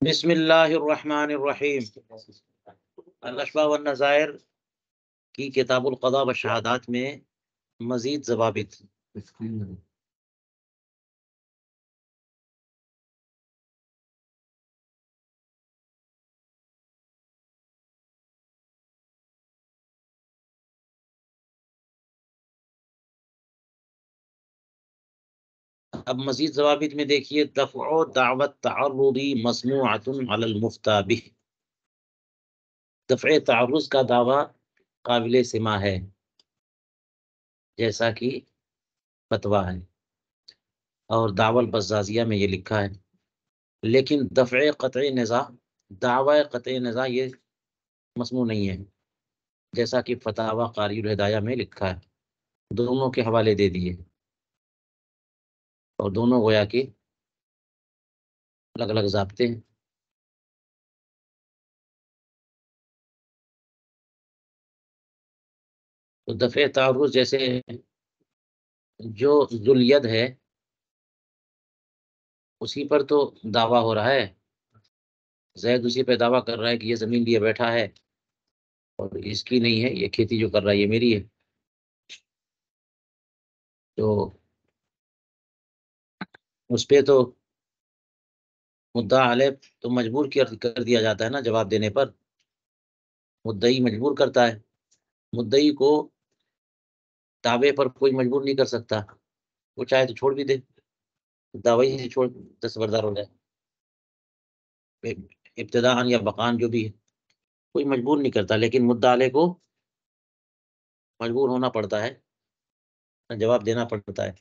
بسم اللہ الرحمن الرحیم۔ الاشباح والنظائر کی کتاب القضاء والشہادات میں مزید ضوابط۔ اب مزید ضوابط میں دیکھیے، دفع دعوت تعرضی مسموعۃ علی المفتى بہ۔ دفع تعرض کا دعویٰ قابل سماع ہے جیسا کہ فتویٰ ہے، اور دعوی البزازیہ میں یہ لکھا ہے، لیکن دفع قطع نزاع، دعوی قطع نزاع یہ مسموع نہیں ہے جیسا کہ فتاوی قاری الہدایہ میں لکھا ہے۔ دونوں کے حوالے دے دیے اور دونوں گویا کہ الگ الگ ضابطے ہیں۔ تو دفع تعرض جیسے جو ذوالید ہے اسی پر تو دعویٰ ہو رہا ہے، زید اسی پہ دعویٰ کر رہا ہے کہ یہ زمین لیے بیٹھا ہے اور اس کی نہیں ہے، یہ کھیتی جو کر رہا ہے یہ میری ہے۔ تو اس پہ تو مدعا علیہ تو مجبور کر دیا جاتا ہے نا، جواب دینے پر مدعی مجبور کرتا ہے، مدعی کو دعوے پر کوئی مجبور نہیں کر سکتا، وہ چاہے تو چھوڑ بھی دے، دعوی سے چھوڑ دستبردار ہو جائے، ابتداءً یا بقاً جو بھی ہے، کوئی مجبور نہیں کرتا، لیکن مدعا علیہ کو مجبور ہونا پڑتا ہے، جواب دینا پڑتا ہے،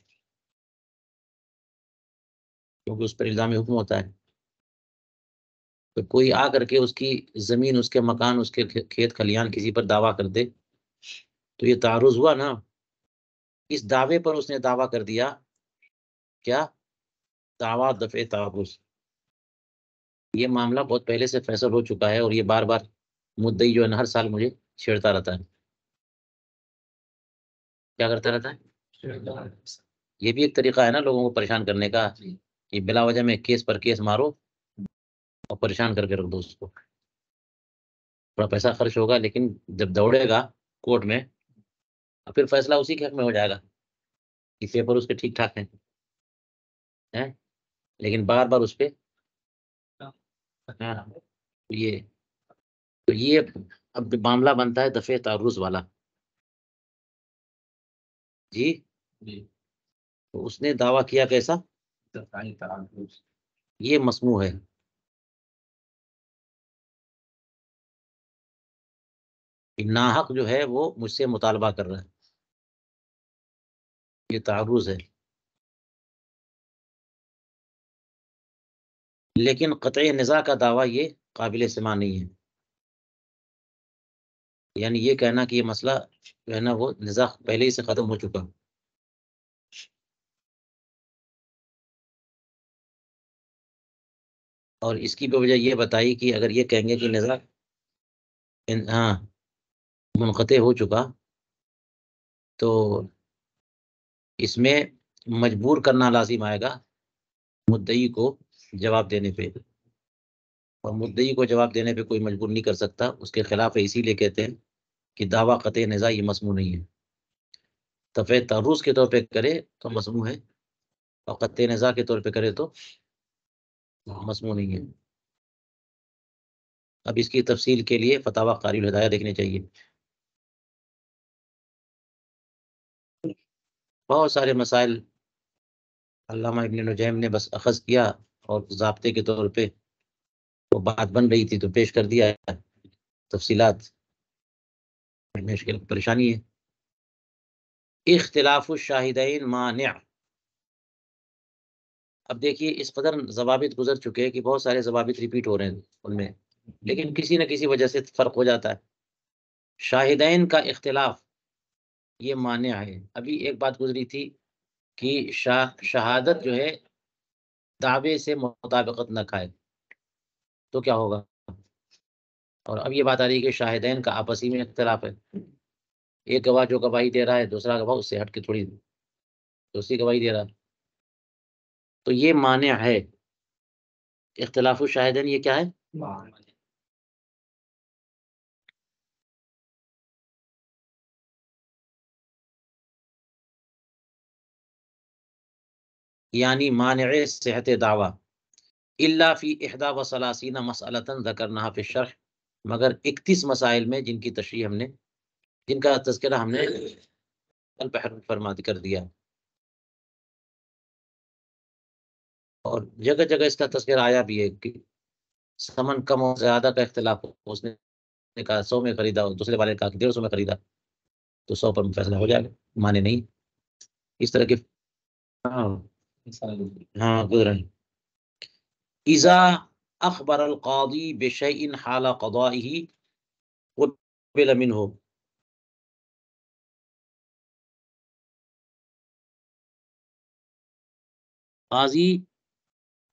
کیونکہ اس پر الزام حکم ہوتا ہے۔ تو کوئی آ کر کے اس کی زمین، اس کے مکان، اس کے کھیت کھلیان کسی پر دعویٰ کر دے تو یہ تعرض ہوا نا۔ اس دعوے پر اس نے دعویٰ کر دیا، کیا دعویٰ دفع تعرض۔ یہ معاملہ بہت پہلے سے فیصل ہو چکا ہے اور یہ بار بار مدعی جو ہے نا ہر سال مجھے چھیڑتا رہتا ہے۔ کیا کرتا رہتا ہے؟ یہ بھی ایک طریقہ ہے نا لوگوں کو پریشان کرنے کا، کہ بلا وجہ میں کیس پر کیس مارو اور پریشان کر کے رکھ دو اس کو، تھوڑا پیسہ خرچ ہوگا لیکن جب دوڑے گا کورٹ میں پھر فیصلہ اسی کے حق میں ہو جائے گا کہ پیپر اس کے ٹھیک ٹھاک ہیں، لیکن بار بار اس پہ یہ اب معاملہ بنتا ہے دفع تعرض والا۔ جی تو اس نے دعویٰ کیا کیسا؟ یہ مسموع ہے، ناحق جو ہے وہ مجھ سے مطالبہ کر رہا ہے، یہ تعرض ہے، لیکن قطع نزاع کا دعویٰ یہ قابل سماع نہیں ہے، یعنی یہ کہنا کہ یہ مسئلہ جو ہے نا وہ نزاع پہلے ہی سے ختم ہو چکا۔ اور اس کی وجہ یہ بتائی کہ اگر یہ کہیں گے کہ نزاع ہاں منقطع ہو چکا تو اس میں مجبور کرنا لازم آئے گا مدعی کو جواب دینے پہ، اور مدعی کو جواب دینے پہ کوئی مجبور نہیں کر سکتا، اس کے خلاف ہے، اسی لیے کہتے ہیں کہ دعویٰ قطع نزاع یہ مسموع نہیں ہے۔ دفع تعرض کے طور پہ کرے تو مسموع ہے، اور قطع نزاع کے طور پہ کرے تو مسموع نہیں ہے۔ اب اس کی تفصیل کے لیے فتاوی قاری الہدایہ دیکھنے چاہیے، بہت سارے مسائل علامہ ابن نجیم نے بس اخذ کیا اور ضابطے کے طور پہ وہ بات بن رہی تھی تو پیش کر دیا، تفصیلات میں پریشانی ہے۔ اختلاف الشاہدین مانع۔ اب دیکھیے اس قدر ضوابط گزر چکے ہیں کہ بہت سارے ضوابط ریپیٹ ہو رہے ہیں ان میں، لیکن کسی نہ کسی وجہ سے فرق ہو جاتا ہے۔ شاہدین کا اختلاف یہ مانع ہے۔ ابھی ایک بات گزری تھی کہ شہادت جو ہے دعوے سے مطابقت نہ کھائے تو کیا ہوگا، اور اب یہ بات آ رہی ہے کہ شاہدین کا آپسی میں اختلاف ہے، ایک گواہ جو گواہی دے رہا ہے دوسرا گواہ اس سے ہٹ کے تھوڑی دوسری گواہی دے رہا ہے، تو یہ مانع ہے اختلاف الشاہدین یہ کیا ہے؟ یعنی مانع صحت دعویٰ الا فی احدى وثلاثین مسئلۃ ذکرناها فی الشرح، مگر 31 مسائل میں جن کی تشریح ہم نے، جن کا تذکرہ ہم نے البحر فرما کر دیا، اور جگہ جگہ اس کا تذکرہ آیا بھی ہے کہ سمن کم اور زیادہ کا اختلاف ہو، اس نے کہا 100 میں خریدا اور دوسرے والے نے کہا کہ 150 میں خریدا، تو 100 پر فیصلہ ہو جائے گا، مانے نہیں اس طرح کے۔ ہاں ہاں گزرا ہے۔ اذا اخبر القاضی بشیء حال قضائه قبل منه، قاضی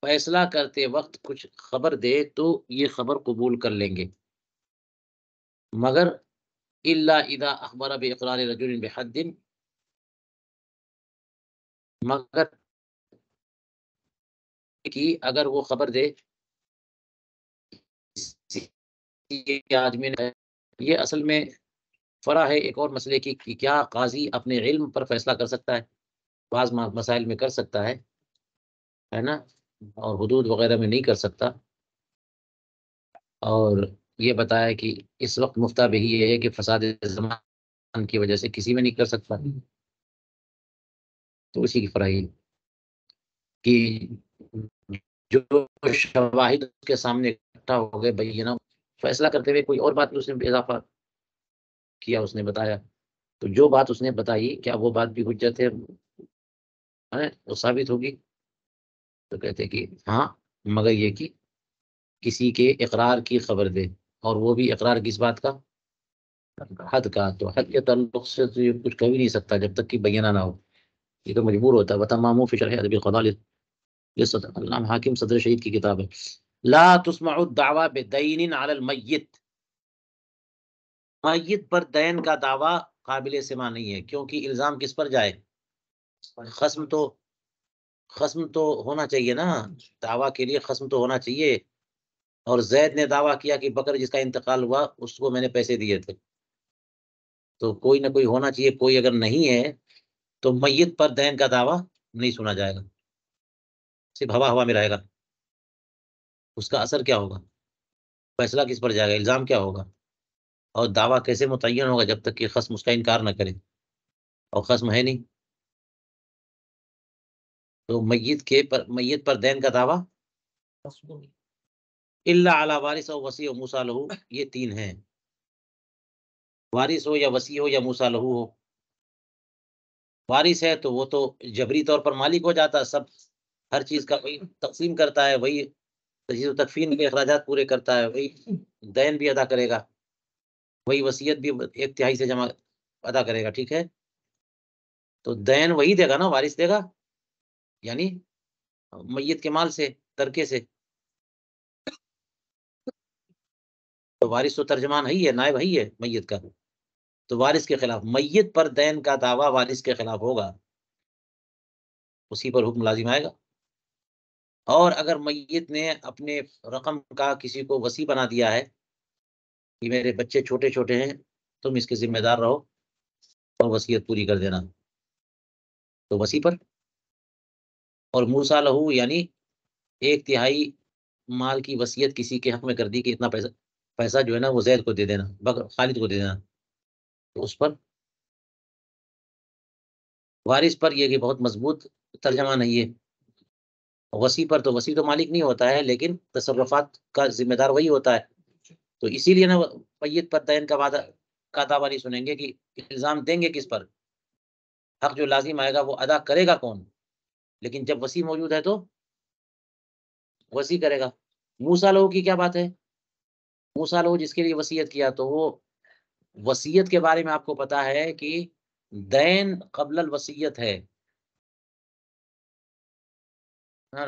فیصلہ کرتے وقت کچھ خبر دے تو یہ خبر قبول کر لیں گے، مگر الا اذا اخبر باقرار رجل بحد، مگر کہ اگر وہ خبر دے کہ آدمی نے، یہ اصل میں فرع ہے ایک اور مسئلے کی کہ کیا قاضی اپنے علم پر فیصلہ کر سکتا ہے؟ بعض مسائل میں کر سکتا ہے نا، اور حدود وغیرہ میں نہیں کر سکتا، اور یہ بتایا کہ اس وقت مفتہ بھی یہ ہے کہ فساد زمان کی وجہ سے کسی میں نہیں کر سکتا، تو اسی کی فرعی کہ جو شواہد اس کے سامنے اکٹھا ہو گئے بینہ، فیصلہ کرتے ہوئے کوئی اور بات اس نے اضافہ کیا، اس نے بتایا، تو جو بات اس نے بتائی کیا وہ بات بھی حجت ہے، وہ ثابت ہوگی؟ تو کہتے کہ ہاں، مگر یہ کہ کسی کے اقرار کی خبر دے، اور وہ بھی اقرار کس بات کا؟ حد کا، تو حد کے تعلق سے تو یہ کچھ کہہ بھی نہیں سکتا جب تک کہ بیانہ نہ ہو، یہ تو مجبور ہوتا ہے۔ وتمام فی شرح ادب القضاء علامہ حاکم صدر شہید کی کتاب ہے۔ لا تسمع الدعوی بدین علی المیت، میت پر دین کا دعویٰ قابل سماع نہیں ہے، کیونکہ الزام کس پر جائے؟ خصم تو ہونا چاہیے نا، دعویٰ کے لیے خصم تو ہونا چاہیے، اور زید نے دعویٰ کیا کہ بکر جس کا انتقال ہوا اس کو میں نے پیسے دیے تھے، تو کوئی نہ کوئی ہونا چاہیے، کوئی اگر نہیں ہے تو میت پر دین کا دعویٰ نہیں سنا جائے گا، صرف ہوا میں رہے گا، اس کا اثر کیا ہوگا؟ فیصلہ کس پر جائے گا؟ الزام کیا ہوگا؟ اور دعویٰ کیسے متعین ہوگا جب تک کہ خصم اس کا انکار نہ کرے، اور خصم ہے نہیں، تو میت پر دین کا دعویٰ الا علی وارث و وصی و موسیٰ لہو، یہ 3 ہیں، وارث ہو یا وصی ہو یا موسیٰ لہو ہو۔ وارث ہے تو وہ تو جبری طور پر مالک ہو جاتا ہے، سب ہر چیز کا وہی تقسیم کرتا ہے، وہی تجہیز و تکفین کے اخراجات پورے کرتا ہے، وہی دین بھی ادا کرے گا، وہی وصیت بھی 1/3 سے جمع ادا کرے گا، ٹھیک ہے، تو دین وہی دے گا نا، وارث دے گا، یعنی میت کے مال سے، ترکے سے، تو وارث تو ترجمان ہی ہے، نائب ہی ہے میت کا، تو وارث کے خلاف میت پر دین کا دعویٰ وارث کے خلاف ہوگا، اسی پر حکم لازم آئے گا۔ اور اگر میت نے اپنے رقم کا کسی کو وصی بنا دیا ہے کہ میرے بچے چھوٹے چھوٹے ہیں، تم اس کے ذمہ دار رہو اور وصیت پوری کر دینا، تو وصی پر، اور موسیٰ لہو یعنی 1/3 مال کی وصیت کسی کے حق میں کر دی کہ اتنا پیسہ جو ہے نا وہ زید کو دے دینا، خالد کو دے دینا، تو اس پر وارث پر یہ کہ بہت مضبوط ترجمہ نہیں ہے، وصی پر تو وصی تو مالک نہیں ہوتا ہے، لیکن تصرفات کا ذمہ دار وہی ہوتا ہے، تو اسی لیے نا میت پر دین کا دعویٰ نہیں سنیں گے کہ الزام دیں گے کس پر، حق جو لازم آئے گا وہ ادا کرے گا کون، لیکن جب وصی موجود ہے تو وصی کرے گا۔ موسیٰ لہو کی کیا بات ہے؟ موسیٰ لہو جس کے لیے وصیت کیا، تو وہ وصیت کے بارے میں آپ کو پتا ہے کہ دین قبل الوصیت ہے،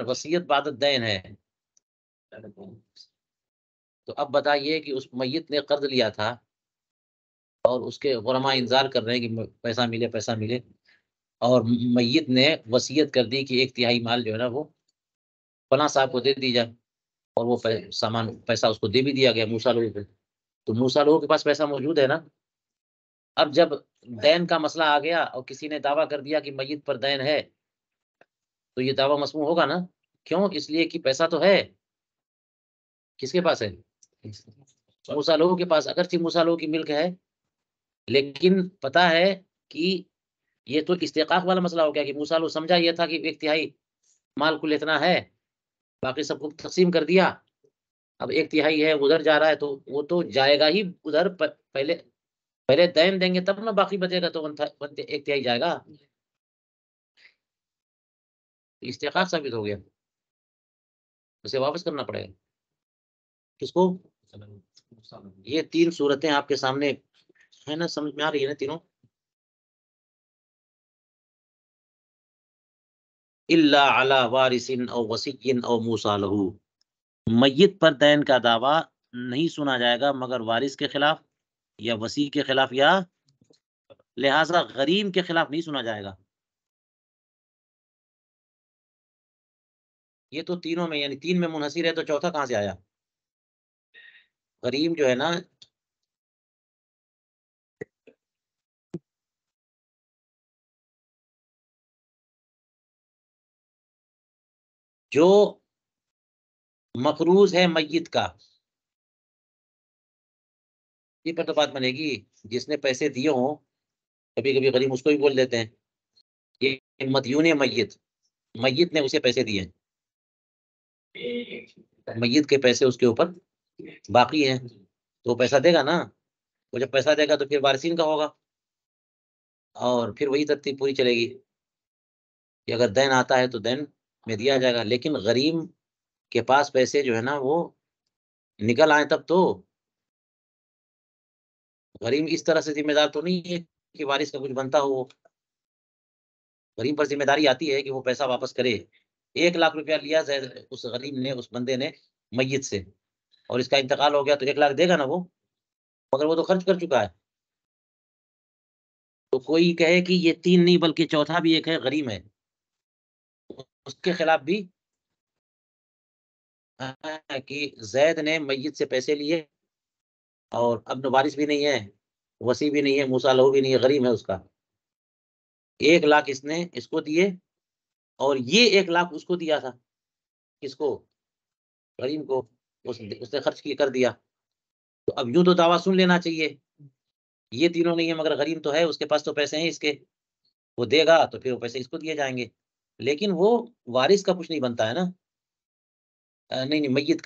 وصیت بعد الدین ہے، تو اب بتائیے کہ اس میت نے قرض لیا تھا اور اس کے غرماء انتظار کر رہے ہیں کہ پیسہ ملے پیسہ ملے، اور میت نے وصیت کر دی کہ 1/3 مال جو ہے نا وہ فلاں صاحب کو دے دی جائے، اور وہ سامان پیسہ اس کو دے بھی دیا گیا موسیٰ علیہ السلام کو، تو موسیٰ علیہ السلام کے پاس پیسہ موجود ہے نا. اب جب دین کا مسئلہ آ گیا اور کسی نے دعویٰ کر دیا کہ میت پر دین ہے، تو یہ دعویٰ مسموع ہوگا نا. کیوں؟ اس لیے کہ پیسہ تو ہے. کس کے پاس ہے؟ موسیٰ علیہ السلام کے پاس. اگرچہ موسیٰ علیہ السلام کی ملک ہے، لیکن پتا ہے کہ یہ تو استحقاق والا مسئلہ ہو گیا کہ موسیٰ علیہ السلام سمجھا یہ تھا کہ ایک تہائی مال کل اتنا ہے، باقی سب کو تقسیم کر دیا. اب ایک تہائی ہے ادھر جا رہا ہے، تو وہ تو جائے گا ہی ادھر. پہلے دین دیں گے تب نہ باقی بچے گا، تو ایک تہائی جائے گا. استحقاق ثابت ہو گیا، اسے واپس کرنا پڑے گا. کس کو؟ یہ 3 صورتیں آپ کے سامنے ہے نا، سمجھ میں آ رہی ہے نا تینوں؟ الا علی وارث او وصی او موسیٰ لہ، میت پر دین کا دعویٰ نہیں سنا جائے گا مگر وارث کے خلاف یا وصی کے خلاف، یا لہذا غریم کے خلاف نہیں سنا جائے گا. یہ تو تینوں میں، یعنی 3 میں منحصر ہے، تو چوتھا کہاں سے آیا؟ غریم جو ہے نا، جو مقروض ہے میت کا، یہ پر تو بات بنے گی. جس نے پیسے دیے ہوں، کبھی کبھی غریم اس کو بھی بول دیتے ہیں. یہ مدیون میت نے اسے پیسے دیے، میت کے پیسے اس کے اوپر باقی ہیں، تو وہ پیسہ دے گا نا. وہ جب پیسہ دے گا تو پھر وارثین کا ہوگا، اور پھر وہی ترتیب پوری چلے گی کہ اگر دین آتا ہے تو دین میں دیا جائے گا. لیکن غریم کے پاس پیسے جو ہے نا وہ نکل آئے تب تو. غریم اس طرح سے ذمہ دار تو نہیں ہے کہ وارث کا کچھ بنتا ہو. غریم پر ذمہ داری آتی ہے کہ وہ پیسہ واپس کرے. 1,00,000 روپیہ لیا اس غریم نے، اس بندے نے میت سے، اور اس کا انتقال ہو گیا، تو 1,00,000 دے گا نا وہ، مگر وہ تو خرچ کر چکا ہے. تو کوئی کہے کہ یہ 3 نہیں بلکہ چوتھا بھی ایک ہے، غریم ہے، اس کے خلاف بھی کہ زید نے میت سے پیسے لیے اور اب وارث بھی نہیں ہے، وصی بھی نہیں ہے، موسیٰ لہو بھی نہیں ہے، غریم ہے اس کا. 1,00,000 اس نے اس کو دیے، اور یہ 1,00,000 اس کو دیا تھا. کس کو؟ غریم کو. اس نے خرچ کر دیا. تو اب یوں تو دعویٰ سن لینا چاہیے، یہ تینوں نہیں ہے مگر غریم تو ہے، اس کے پاس تو پیسے ہیں اس کے، وہ دے گا تو پھر وہ پیسے اس کو دیے جائیں گے. لیکن وہ وارث کا کچھ نہیں بنتا ہے نا. نہیں میت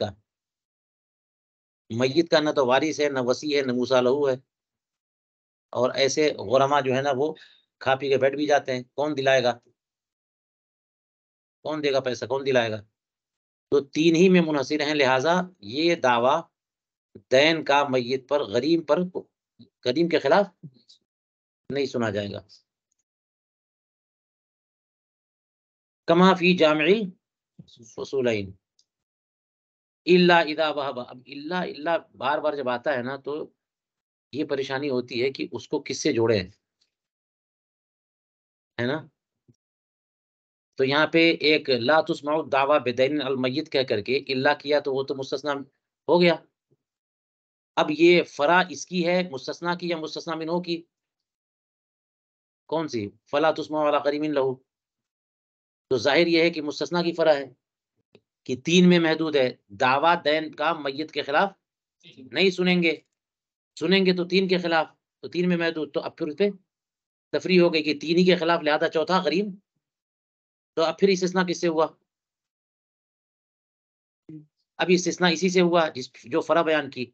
کا نہ تو وارث ہے، نہ وصی ہے، نہ موسیٰ لہو ہے. اور ایسے غرما جو ہے نا وہ کھا پی کے بیٹھ بھی جاتے ہیں. کون دلائے گا؟ کون دے گا پیسہ؟ کون دلائے گا؟ تو 3 ہی میں منحصر ہیں. لہٰذا یہ دعویٰ دین کا میت پر غریم کے خلاف نہیں سنا جائے گا. کما فی جامع فصولین الا اذا وهب. اب الا بار بار جب آتا ہے نا تو یہ پریشانی ہوتی ہے کہ اس کو کس سے جوڑے، ہے نا. تو یہاں پہ ایک لا تسمع الدعوی بدین المیت کہہ کر کے الا کیا، تو وہ تو مستثنا ہو گیا. اب یہ فرع اس کی ہے مستثنا کی یا مستثنا منہو کی؟ کون سی؟ فلا تسمع علی قریب لہو. تو ظاہر یہ ہے کہ مستثنا کی فرع ہے کہ 3 میں محدود ہے. دعویٰ دین کا میت کے خلاف نہیں سنیں گے تو 3 کے خلاف، تو 3 میں محدود. تو اب پھر اس پہ تفریح ہو گئی کہ 3 ہی کے خلاف، لہذا چوتھا غریم. تو اب پھر استثناء کس سے ہوا؟ اب استثناء اسی سے ہوا جو فرع بیان کی،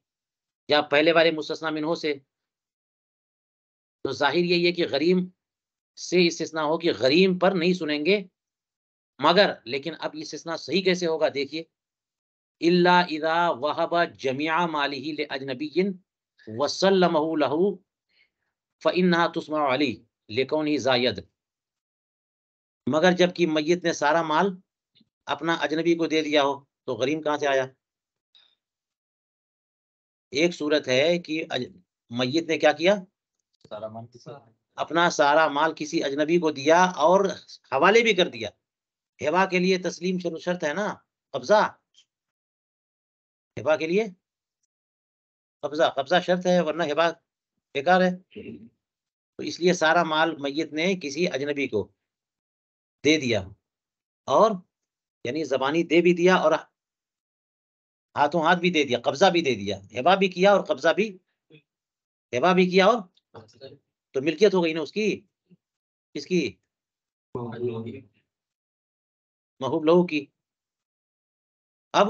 یا پہلے والے مستثنا منہو سے. تو ظاہر یہی ہے کہ غریم سے استثناء ہو کہ غریم پر نہیں سنیں گے مگر. لیکن اب استثناء صحیح کیسے ہوگا؟ دیکھیے، الا اذا وهب جميع ماله لاجنبی وسلمه له فانها تسمع عليه لكونه زاید. مگر جب کہ میت نے سارا مال اپنا اجنبی کو دے دیا ہو، تو غریم کہاں سے آیا؟ ایک صورت ہے کہ میت نے کیا کیا؟ اپنا سارا مال کسی اجنبی کو دیا اور حوالے بھی کر دیا. ہوا کے لیے تسلیم شرط ہے نا، قبضہ. ہبا کے لیے قبضہ شرط ہے، ورنہ ہبا بیکار ہے. تو اس لیے سارا مال میت نے کسی اجنبی کو دے دیا، اور یعنی زبانی دے بھی دیا اور ہاتھوں ہاتھ بھی دے دیا، قبضہ بھی دے دیا، ہبا بھی کیا اور قبضہ بھی، ہبا بھی کیا اور تو ملکیت ہو گئی نا اس کی. کس کی؟ محبوب لہو کی. اب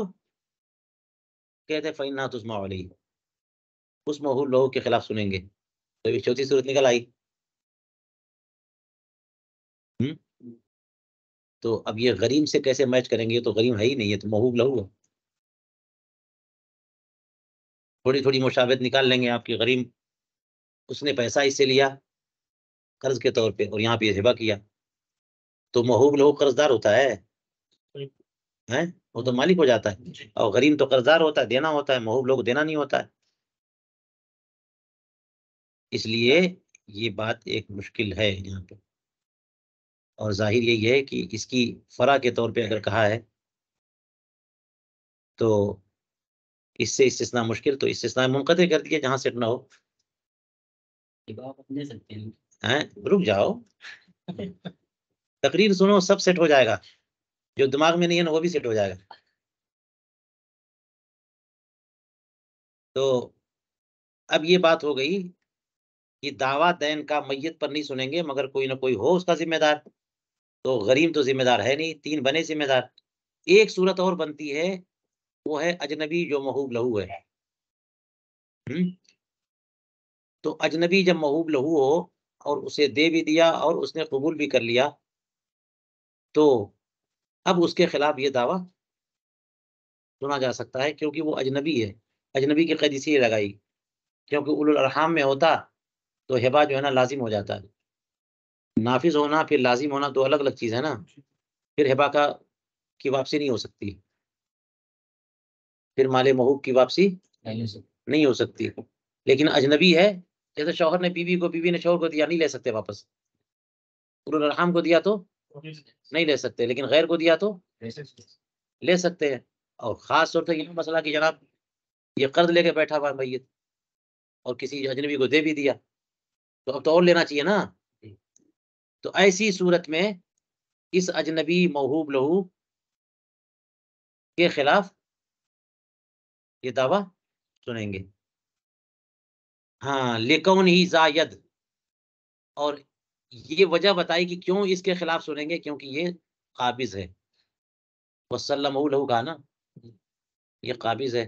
کہتے فَإِنَّهَا تُسْمَعُ عَلَيْهِ، اس محبوب لہو کے خلاف سنیں گے. تو یہ چوتھی صورت نکل آئی. تو اب یہ غریم سے کیسے میچ کریں گے؟ تو غریم ہے ہی نہیں، ہے تو محبوب لہو ہے. تھوڑی تھوڑی مشابہت نکال لیں گے آپ کی. غریم اس نے پیسہ اس سے لیا قرض کے طور پہ، اور یہاں پہ ہبا کیا. تو محبوب لہو قرضدار ہوتا ہے، وہ تو مالک ہو جاتا ہے، اور غریم تو قرضدار ہوتا ہے، دینا ہوتا ہے. محبوب لوگ دینا نہیں ہوتا ہے. اس لیے یہ بات ایک مشکل ہے یہاں پہ، اور ظاہر یہی ہے کہ اس کی فرع کے طور پہ اگر کہا ہے تو اس سے استثناء مشکل، تو استثناء منقطع کر دیا جہاں سیٹ نہ ہو. رک جاؤ، تقریر سنو، سب سیٹ ہو جائے گا. جو دماغ میں نہیں ہے نا وہ بھی سیٹ ہو جائے گا. تو اب یہ بات ہو گئی کہ دعویٰ دین کا میت پر نہیں سنیں گے مگر کوئی نہ کوئی ہو اس کا ذمہ دار. تو غریم تو ذمہ دار ہے نہیں، تین بنے ذمہ دار. ایک صورت اور بنتی ہے، وہ ہے اجنبی جو محبوب لہو ہے. تو اجنبی جب محبوب لہو ہو اور اسے دے بھی دیا اور اس نے قبول بھی کر لیا، تو اب اس کے خلاف یہ دعویٰ سنا جا سکتا ہے، کیونکہ وہ اجنبی ہے. اجنبی کی قید اسی لیے لگائی کیونکہ اولو الارحام میں ہوتا تو ہبا جو ہے نا لازم ہو جاتا ہے. نافذ ہونا پھر لازم ہونا دو الگ الگ چیز ہے نا. پھر ہبا کی واپسی نہیں ہو سکتی، پھر مال محبوب کی واپسی نہیں ہو سکتی. لیکن اجنبی ہے، جیسے شوہر نے بیوی کو، بیوی نے شوہر کو دیا، نہیں لے سکتے واپس. اولو الارحام کو دیا تو نہیں لے سکتے، لیکن غیر کو دیا تو لے سکتے ہیں. اور خاص طور سے یہ مسئلہ کہ جناب یہ قرض لے کے بیٹھا ہوا میت اور کسی اجنبی کو دے بھی دیا، تو اب تو اور لینا چاہیے نا. تو ایسی صورت میں اس اجنبی موہوب لہو کے خلاف یہ دعویٰ سنیں گے. ہاں، لکون ہی زاید، اور یہ وجہ بتائی کہ کیوں اس کے خلاف سنیں گے، کیونکہ یہ قابض ہے. وسلمہ لہو کہا نا، یہ قابض ہے.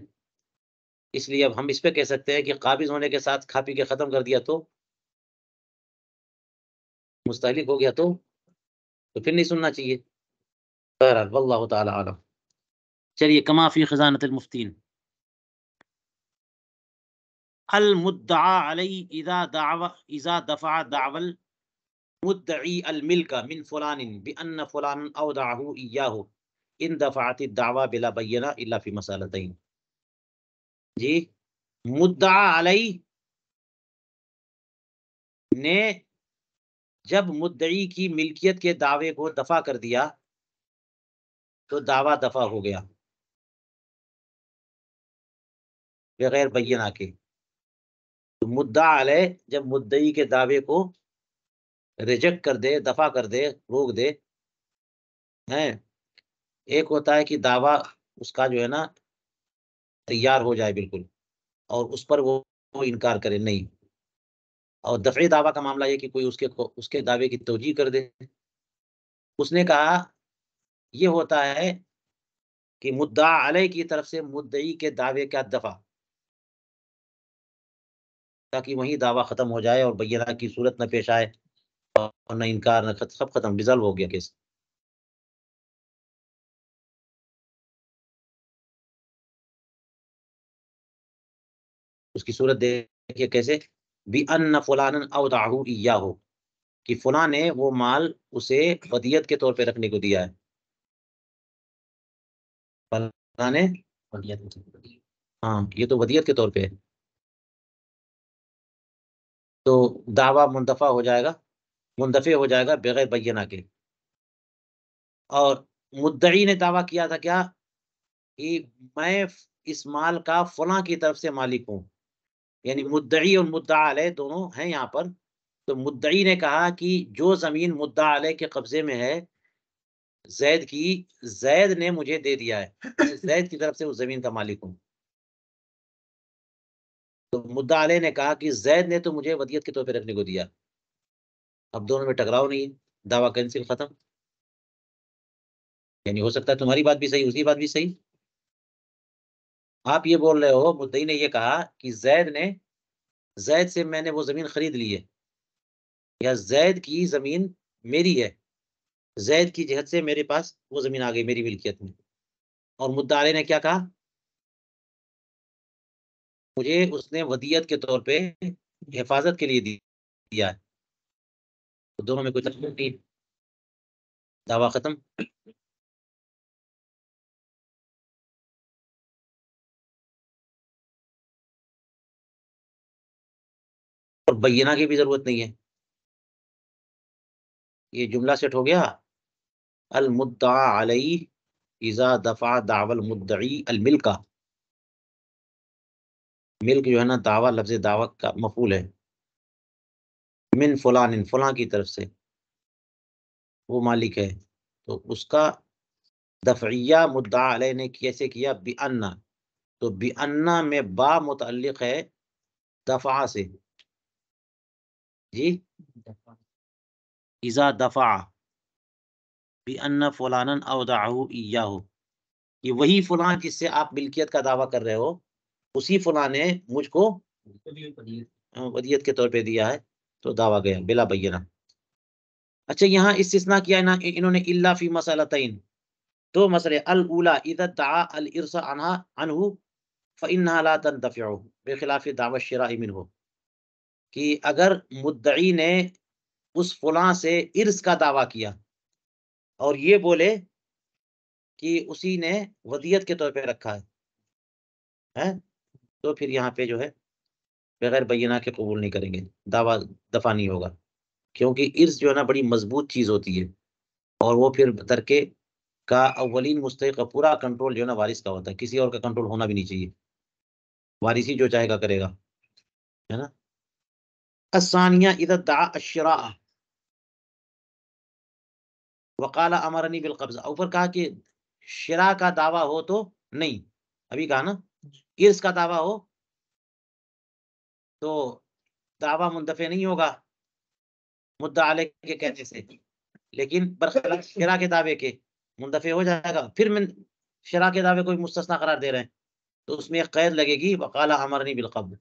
اس لیے اب ہم اس پہ کہہ سکتے ہیں کہ قابض ہونے کے ساتھ کھا پی کے ختم کر دیا تو مستہلک ہو گیا، تو پھر نہیں سننا چاہیے. بہرحال واللہ تعالی عالم. چلیے، کما فی خزانۃ المفتین. المدعا علی اذا دفع دعوى المدعی الملک من فلان بان فلان اودعه ایاه ان دفعت الدعوى بلا بینہ الا فی مسالتین. جی، مدعا علی نے جب مدعی کی ملکیت کے دعوے کو دفع کر دیا تو دعویٰ دفع ہو گیا بغیر بینہ کے. تو مدعا علیہ جب مدعی کے دعوے کو ریجیکٹ کر دے، دفع کر دے، روک دے، ایک ہوتا ہے کہ دعویٰ اس کا جو ہے نا تیار ہو جائے بالکل، اور اس پر وہ انکار کرے نہیں. اور دفعی دعویٰ کا معاملہ یہ کہ کوئی اس کے دعوے کی توجیہ کر دے. اس نے کہا یہ ہوتا ہے کہ مدعا علیہ کی طرف سے مدعی کے دعوے کا دفع، تاکہ وہیں دعویٰ ختم ہو جائے اور بینہ کی صورت نہ پیش آئے اور نہ انکار، نہ سب ختم، ڈیزالو ہو گیا کیس. اس کی صورت دیکھیے کیسے، بِأَنَّ فُلَانًا أَوْدَعَهُ إِيَّاهُ، کہ فلاں نے وہ مال اسے ودیعت کے طور پہ رکھنے کو دیا ہے. فلاں نے، ہاں یہ تو ودیعت کے طور پہ ہے. تو دعویٰ منتفع ہو جائے گا، منتفع ہو جائے گا بغیر بینہ کے. اور مدعی نے دعویٰ کیا تھا کیا کہ میں اس مال کا فلاں کی طرف سے مالک ہوں، یعنی مدعی اور مدعا علیہ دونوں ہیں یہاں پر. تو مدعی نے کہا کہ جو زمین مدعا علیہ کے قبضے میں ہے زید کی، زید نے مجھے دے دیا ہے، زید کی طرف سے اس زمین کا مالک ہوں. تو مدعا علیہ نے کہا کہ زید نے تو مجھے ودیت کے طور پہ رکھنے کو دیا. اب دونوں میں ٹکراؤ نہیں ہے، دعویٰ کینسل، ختم. یعنی ہو سکتا ہے تمہاری بات بھی صحیح، اس کی بات بھی صحیح. آپ یہ بول رہے ہو مدعی نے یہ کہا کہ زید سے میں نے وہ زمین خرید لی ہے، یا زید کی زمین میری ہے، زید کی جہت سے میرے پاس وہ زمین آ گئی میری ملکیت میں. اور مدعا علیہ نے کیا کہا؟ مجھے اس نے ودیت کے طور پہ حفاظت کے لیے دیا ہے. تو دونوں میں کوئی تفریق نہیں، دعویٰ ختم. اور بینہ کی بھی ضرورت نہیں ہے. یہ جملہ سیٹ ہو گیا. المدعا علیہ اذا دفع دعوی المدعی الملکہ. ملک جو ہے نا، دعویٰ، لفظ دعویٰ کا مفعول ہے. من فلان، فلاں کی طرف سے وہ مالک ہے. تو اس کا دفعیہ مدعا علیہ نے کیسے کیا؟ بِأَنَّ. تو بِأَنَّ میں با متعلق ہے دفع سے. جی، اذا دفع بِأَنَّ فلانا اودعه ایاہ، یہ وہی فلاں جس سے آپ ملکیت کا دعویٰ کر رہے ہو، اسی فلاں نے مجھ کو ودیت کے طور پہ دیا ہے. تو دعویٰ گیا بلا بینہ. اچھا، یہاں استثناء کیا ہے نا انہوں نے، الا فی مسئلتین، دو مسئلے. الاولی اذا ادعا الارث عنہ فانها لا تنتفع بخلاف دعوی الشراء منہ، کہ اگر مدعی نے اس فلاں سے ارث کا دعویٰ کیا اور یہ بولے کہ اسی نے ودیت کے طور پہ رکھا ہے، تو پھر یہاں پہ جو ہے بغیر بینہ کے قبول نہیں کریں گے، دعویٰ دفع نہیں ہوگا. کیونکہ ارث جو ہے نا بڑی مضبوط چیز ہوتی ہے، اور وہ پھر ترکے کا اولین مستحق کا پورا کنٹرول جو ہے نا وارث کا ہوتا ہے، کسی اور کا کنٹرول ہونا بھی نہیں چاہیے. وارث ہی جو چاہے گا کرے گا، ہے نا. الثانیہ اذا ادعا الشراء وقال امرنی بالقبض، اوپر کہا کہ شراء کا دعویٰ ہو تو نہیں، ابھی کہا نا ارث کا دعویٰ ہو تو دعویٰ منتفع نہیں ہوگا مدعا علیہ کے کہنے سے، لیکن برخلاف شراء کے دعوے کے منتفع ہو جائے گا. پھر من شراء کے دعوے کو مستثنا قرار دے رہے ہیں، تو اس میں ایک قید لگے گی وقال امرنی بالقبض،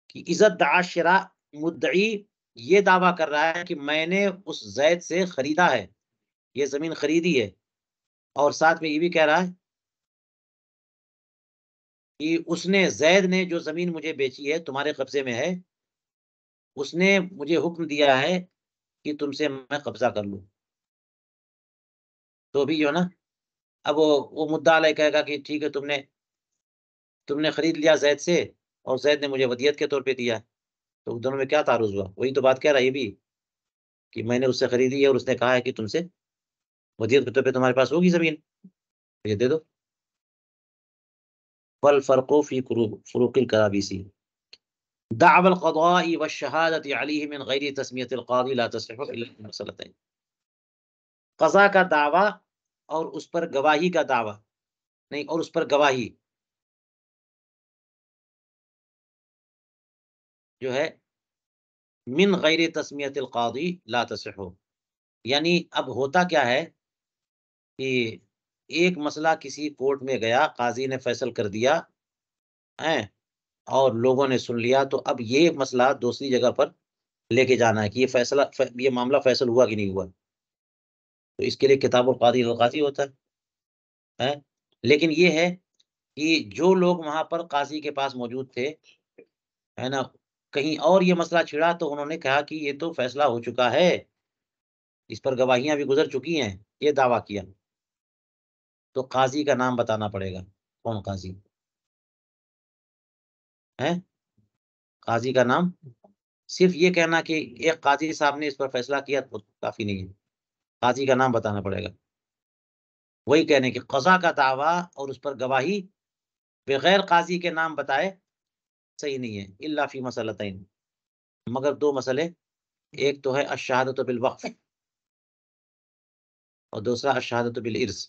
کہ عزت دعا شراء، مدعی یہ دعویٰ کر رہا ہے کہ میں نے اس زید سے خریدا ہے، یہ زمین خریدی ہے، اور ساتھ میں یہ بھی کہہ رہا ہے کہ اس نے، زید نے جو زمین مجھے بیچی ہے تمہارے قبضے میں ہے، اس نے مجھے حکم دیا ہے کہ تم سے میں قبضہ کر لوں. تو بھی جو ہے نا، اب وہ مدعا علیہ کہے گا کہ ٹھیک ہے، تم نے خرید لیا زید سے، اور زید نے مجھے ودیت کے طور پہ دیا. تو دونوں میں کیا تعارض ہوا؟ وہی تو بات کہہ رہا ہے یہ بھی، کہ میں نے اس سے خریدی ہے اور اس نے کہا ہے کہ تم سے ودیت کے طور پہ تمہارے پاس ہوگی زمین، یہ دے دو. والفرق فی فروق الکرابیسی دعوى القضاء والشهادة عليه من غیر تسمیۃ القاضی لا تصح الا بمسألتين. قضاء کا دعویٰ اور اس پر گواہی کا دعویٰ نہیں، اور اس پر گواہی جو ہے من غیر تسمیۃ القاضی لا تصح، یعنی اب ہوتا کیا ہے کہ ایک مسئلہ کسی کورٹ میں گیا، قاضی نے فیصل کر دیا ہیں اور لوگوں نے سن لیا، تو اب یہ مسئلہ دوسری جگہ پر لے کے جانا ہے کہ یہ معاملہ فیصل ہوا کہ نہیں ہوا. تو اس کے لیے کتاب القاضی القاضی ہوتا ہے. لیکن یہ ہے کہ جو لوگ وہاں پر قاضی کے پاس موجود تھے، ہے نا، کہیں اور یہ مسئلہ چھڑا تو انہوں نے کہا کہ یہ تو فیصلہ ہو چکا ہے، اس پر گواہیاں بھی گزر چکی ہیں، یہ دعویٰ کیا. تو قاضی کا نام بتانا پڑے گا، کون قاضی ہے. قاضی کا نام، صرف یہ کہنا کہ ایک قاضی صاحب نے اس پر فیصلہ کیا تو کافی نہیں ہے، قاضی کا نام بتانا پڑے گا. وہی کہنے کہ قضا کا دعویٰ اور اس پر گواہی بغیر قاضی کے نام بتائے صحیح نہیں ہے، الا فی مسئلتین، مگر دو مسئلے، ایک تو ہے الشہادۃ بالوقف اور دوسرا الشہادۃ بالارث،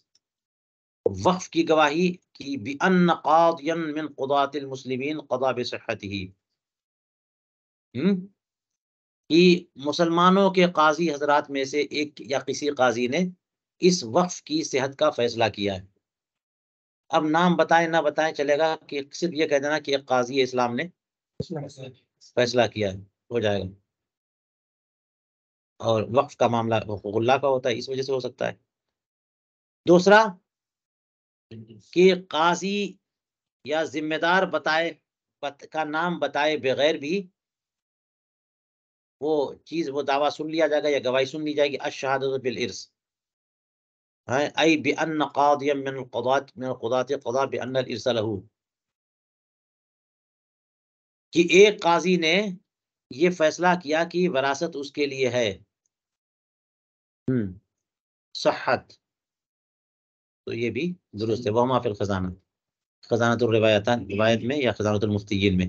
وقف کی گواہی کی بأن قاضیا من قضاة المسلمین قضا بصحتہ، کہ مسلمانوں کے قاضی حضرات میں سے ایک یا کسی قاضی نے اس وقف کی صحت کا فیصلہ کیا ہے۔ اب نام بتائیں نہ بتائیں چلے گا، کہ صرف یہ کہہ دینا کہ ایک قاضی اسلام نے فیصلہ کیا ہے، ہو جائے گا۔ اور وقف کا معاملہ حقوق اللہ کا ہوتا ہے، اس وجہ سے ہو سکتا ہے۔ دوسرا کہ قاضی یا ذمہ دار کا نام بتائے بغیر بھی وہ چیز، وہ دعویٰ سن لیا جائے گا یا گواہی سن لی جائے گی، الشہادۃ بالارث ای بأن قاضیا من القضاة قضا بأن الارث له، کہ ایک قاضی نے یہ فیصلہ کیا کہ وراثت اس کے لیے ہے، صحت، تو یہ بھی درست ہے۔ وہما فی الخزانہ، خزانۃ روایت میں یا خزانۃ المفتیین میں۔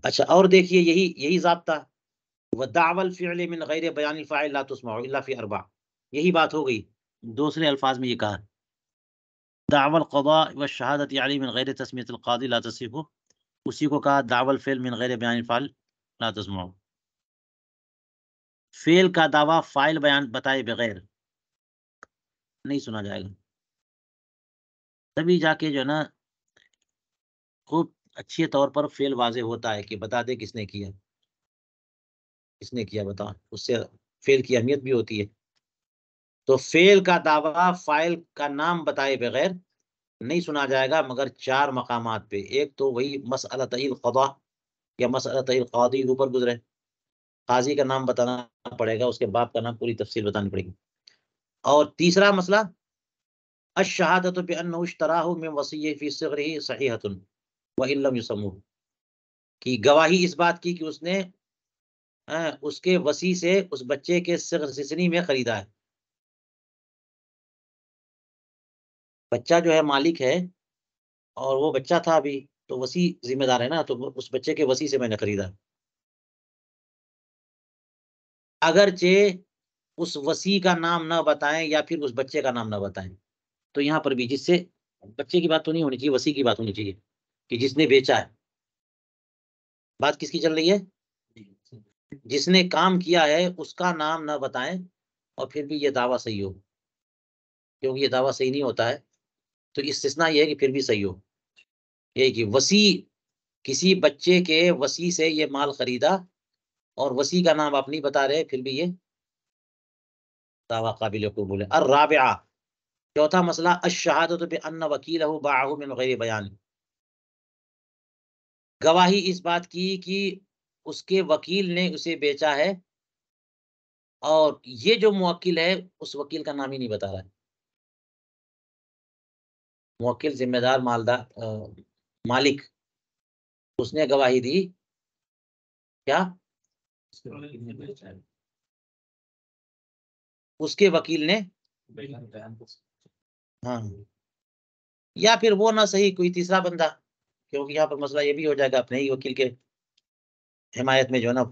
اچھا، اور دیکھیے یہی ضابطہ، ودعوى الفعل من غیر بیان الفاعل لا تسمع الا فی اربع، یہی بات ہو گئی، دوسرے الفاظ میں یہ کہا دعوى القضاء والشہادۃ یعنی من غیر تسمیۃ القاضی لا تصح، اسی کو کہا دعوى الفعل من غیر بیان الفاعل لا تسمع، فعل کا دعویٰ فاعل بیان بتائے بغیر نہیں سنا جائے گا، تبھی جا کے جو ہے نا خوب اچھے طور پر فعل واضح ہوتا ہے کہ بتا دے کس نے کیا، کس نے کیا بتا، اس سے فعل کی اہمیت بھی ہوتی ہے۔ تو فعل کا دعویٰ فاعل کا نام بتائے بغیر نہیں سنا جائے گا، مگر چار مقامات پہ، ایک تو وہی مسئلۃ القضاء یا مسئلۃ القاضی، اوپر گزرے، قاضی کا نام بتانا پڑے گا، اس کے باپ کا نام پوری تفصیل بتانی پڑے گی۔ اور تیسرا مسئلہ الشہادۃ بأنہ اشتراہ من وصیہ فی صغرہ صحیحۃ وإن لم یسموہ، کی گواہی اس بات کی کہ اس نے اس کے وصی سے اس بچے کے صغر سنی میں خریدا ہے، بچہ جو ہے مالک ہے اور وہ بچہ تھا ابھی، تو وصی ذمہ دار ہے نا، تو اس بچے کے وصی سے میں نے خریدا، اگرچہ اس وصی کا نام نہ بتائیں یا پھر اس بچے کا نام نہ بتائیں، تو یہاں پر بھی جس سے بچے کی بات تو نہیں ہونی چاہیے، وصی کی بات ہونی چاہیے کہ جس نے بیچا ہے۔ بات کس کی چل رہی ہے؟ جس نے کام کیا ہے اس کا نام نہ بتائیں اور پھر بھی یہ دعویٰ صحیح ہو، کیونکہ یہ دعویٰ صحیح نہیں ہوتا ہے تو استثناء یہ ہے کہ پھر بھی صحیح ہو، یہ کہ وصی کسی بچے کے وصی سے یہ مال خریدا اور وصی کا نام آپ نہیں بتا رہے، پھر بھی یہ دعویٰ قابل قبول ہے۔ الرابعہ، چوتھا مسئلہ الشہادۃ بأن وکیلہ باعہ من غیر بیان، گواہی اس بات کی کہ اس کے وکیل نے اسے بیچا ہے اور یہ جو موکل ہے اس وکیل کا نام ہی نہیں بتا رہا ہے، موکل ذمہ دار مالدار مالک، اس نے گواہی دی کیا اس کے وکیل نے، ہاں، یا پھر وہ نہ صحیح کوئی تیسرا بندہ، کیونکہ یہاں پر مسئلہ یہ بھی ہو جائے گا اپنے ہی وکیل کے حمایت میں جو ہے نا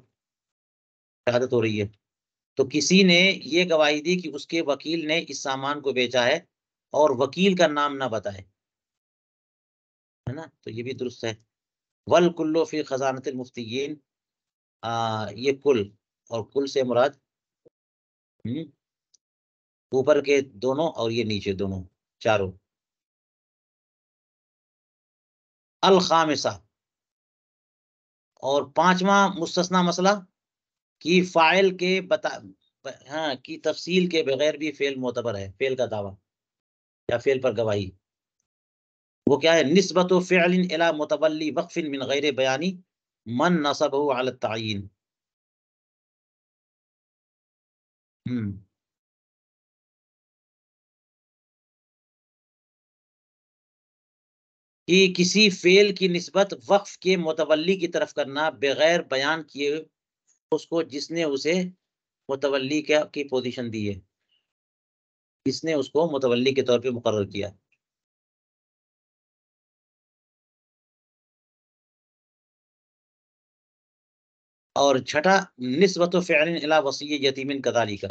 شہادت ہو رہی ہے، تو کسی نے یہ گواہی دی کہ اس کے وکیل نے اس سامان کو بیچا ہے اور وکیل کا نام نہ بتائے، ہے نا، تو یہ بھی درست ہے۔ والکل فی خزانۃ المفتیین، یہ کل، اور کل سے مراد اوپر کے دونوں اور یہ نیچے دونوں، چاروں۔ الخامسہ، اور پانچواں مستثنا مسئلہ، کہ فاعل کے کی تفصیل کے بغیر بھی فعل معتبر ہے، فعل کا دعویٰ یا فعل پر گواہی، وہ کیا ہے؟ نسبت فعل الی متولی وقف من غیر بیانی من نصبہ علی التعین، کہ کسی فعل کی نسبت وقف کے متولی کی طرف کرنا بغیر بیان کیے اس کو جس نے اسے متولی کی پوزیشن دی ہے، جس نے اس کو متولی کے طور پہ مقرر کیا، اور چھٹا نسبت فعل الی وصی یتیم کذالک،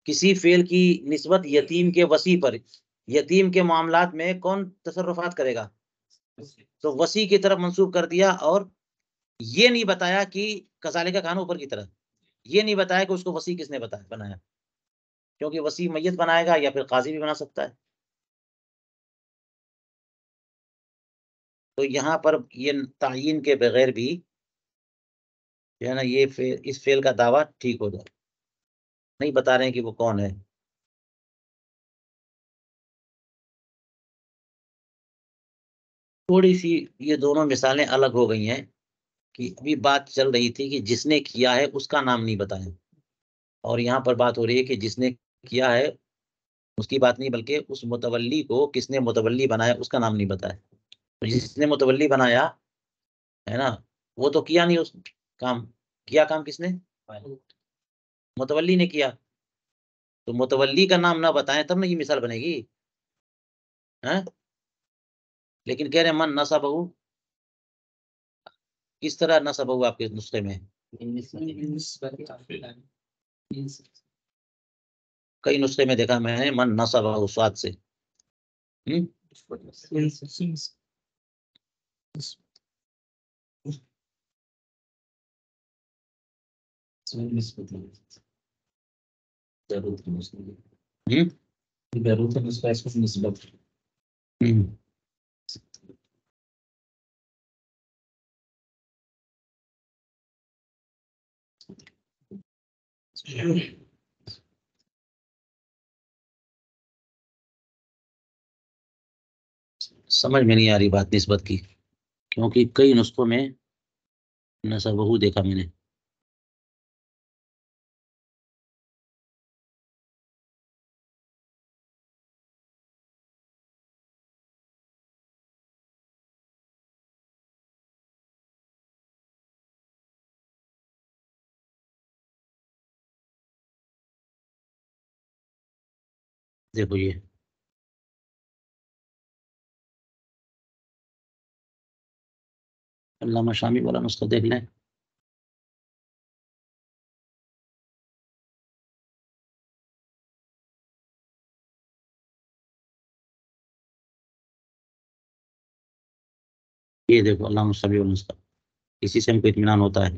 کسی فعل کی نسبت یتیم کے وصی پر، یتیم کے معاملات میں کون تصرفات کرے گا، تو وصی کی طرف منسوب کر دیا، اور یہ نہیں بتایا کہ کذالک کا کہاں اوپر کی طرف، یہ نہیں بتایا کہ اس کو وصی کس نے بنایا، کیونکہ وصی میت بنائے گا یا پھر قاضی بھی بنا سکتا ہے. تو یہاں پر یہ تعین کے بغیر بھی جو ہے نا یہ اس فعل کا دعویٰ ٹھیک ہو جائے، نہیں بتا رہے ہیں کہ وہ کون ہے. تھوڑی سی یہ دونوں مثالیں الگ ہو گئی ہیں کہ ابھی بات چل رہی تھی کہ جس نے کیا ہے اس کا نام نہیں بتایا، اور یہاں پر بات ہو رہی ہے کہ جس نے کیا ہے اس کی بات نہیں، بلکہ اس متولی کو کس نے متولی بنایا اس کا نام نہیں بتایا. تو جس نے متولی بنایا ہے نا وہ تو کیا نہیں اس کام، کیا کام کس نے، متولی نے کیا. تو متولی کا نام نہ بتائیں تب نہ یہ مثال بنے گی. لیکن کہہ رہے ہیں من نصبہ، کس طرح نصبہ آپ کے نسخے میں، کئی نسخے میں دیکھا میں نے من نصبہ سواد سے. سمجھ میں نہیں آ رہی بات نسبت کی، کیونکہ کئی نسخوں میں نصبہ دیکھا میں نے. دیکھو یہ علامہ شامی والا نسخہ دیکھ لیں. یہ دیکھو علامہ شامی والا نسخہ، اسی سے ہم کو اطمینان ہوتا ہے.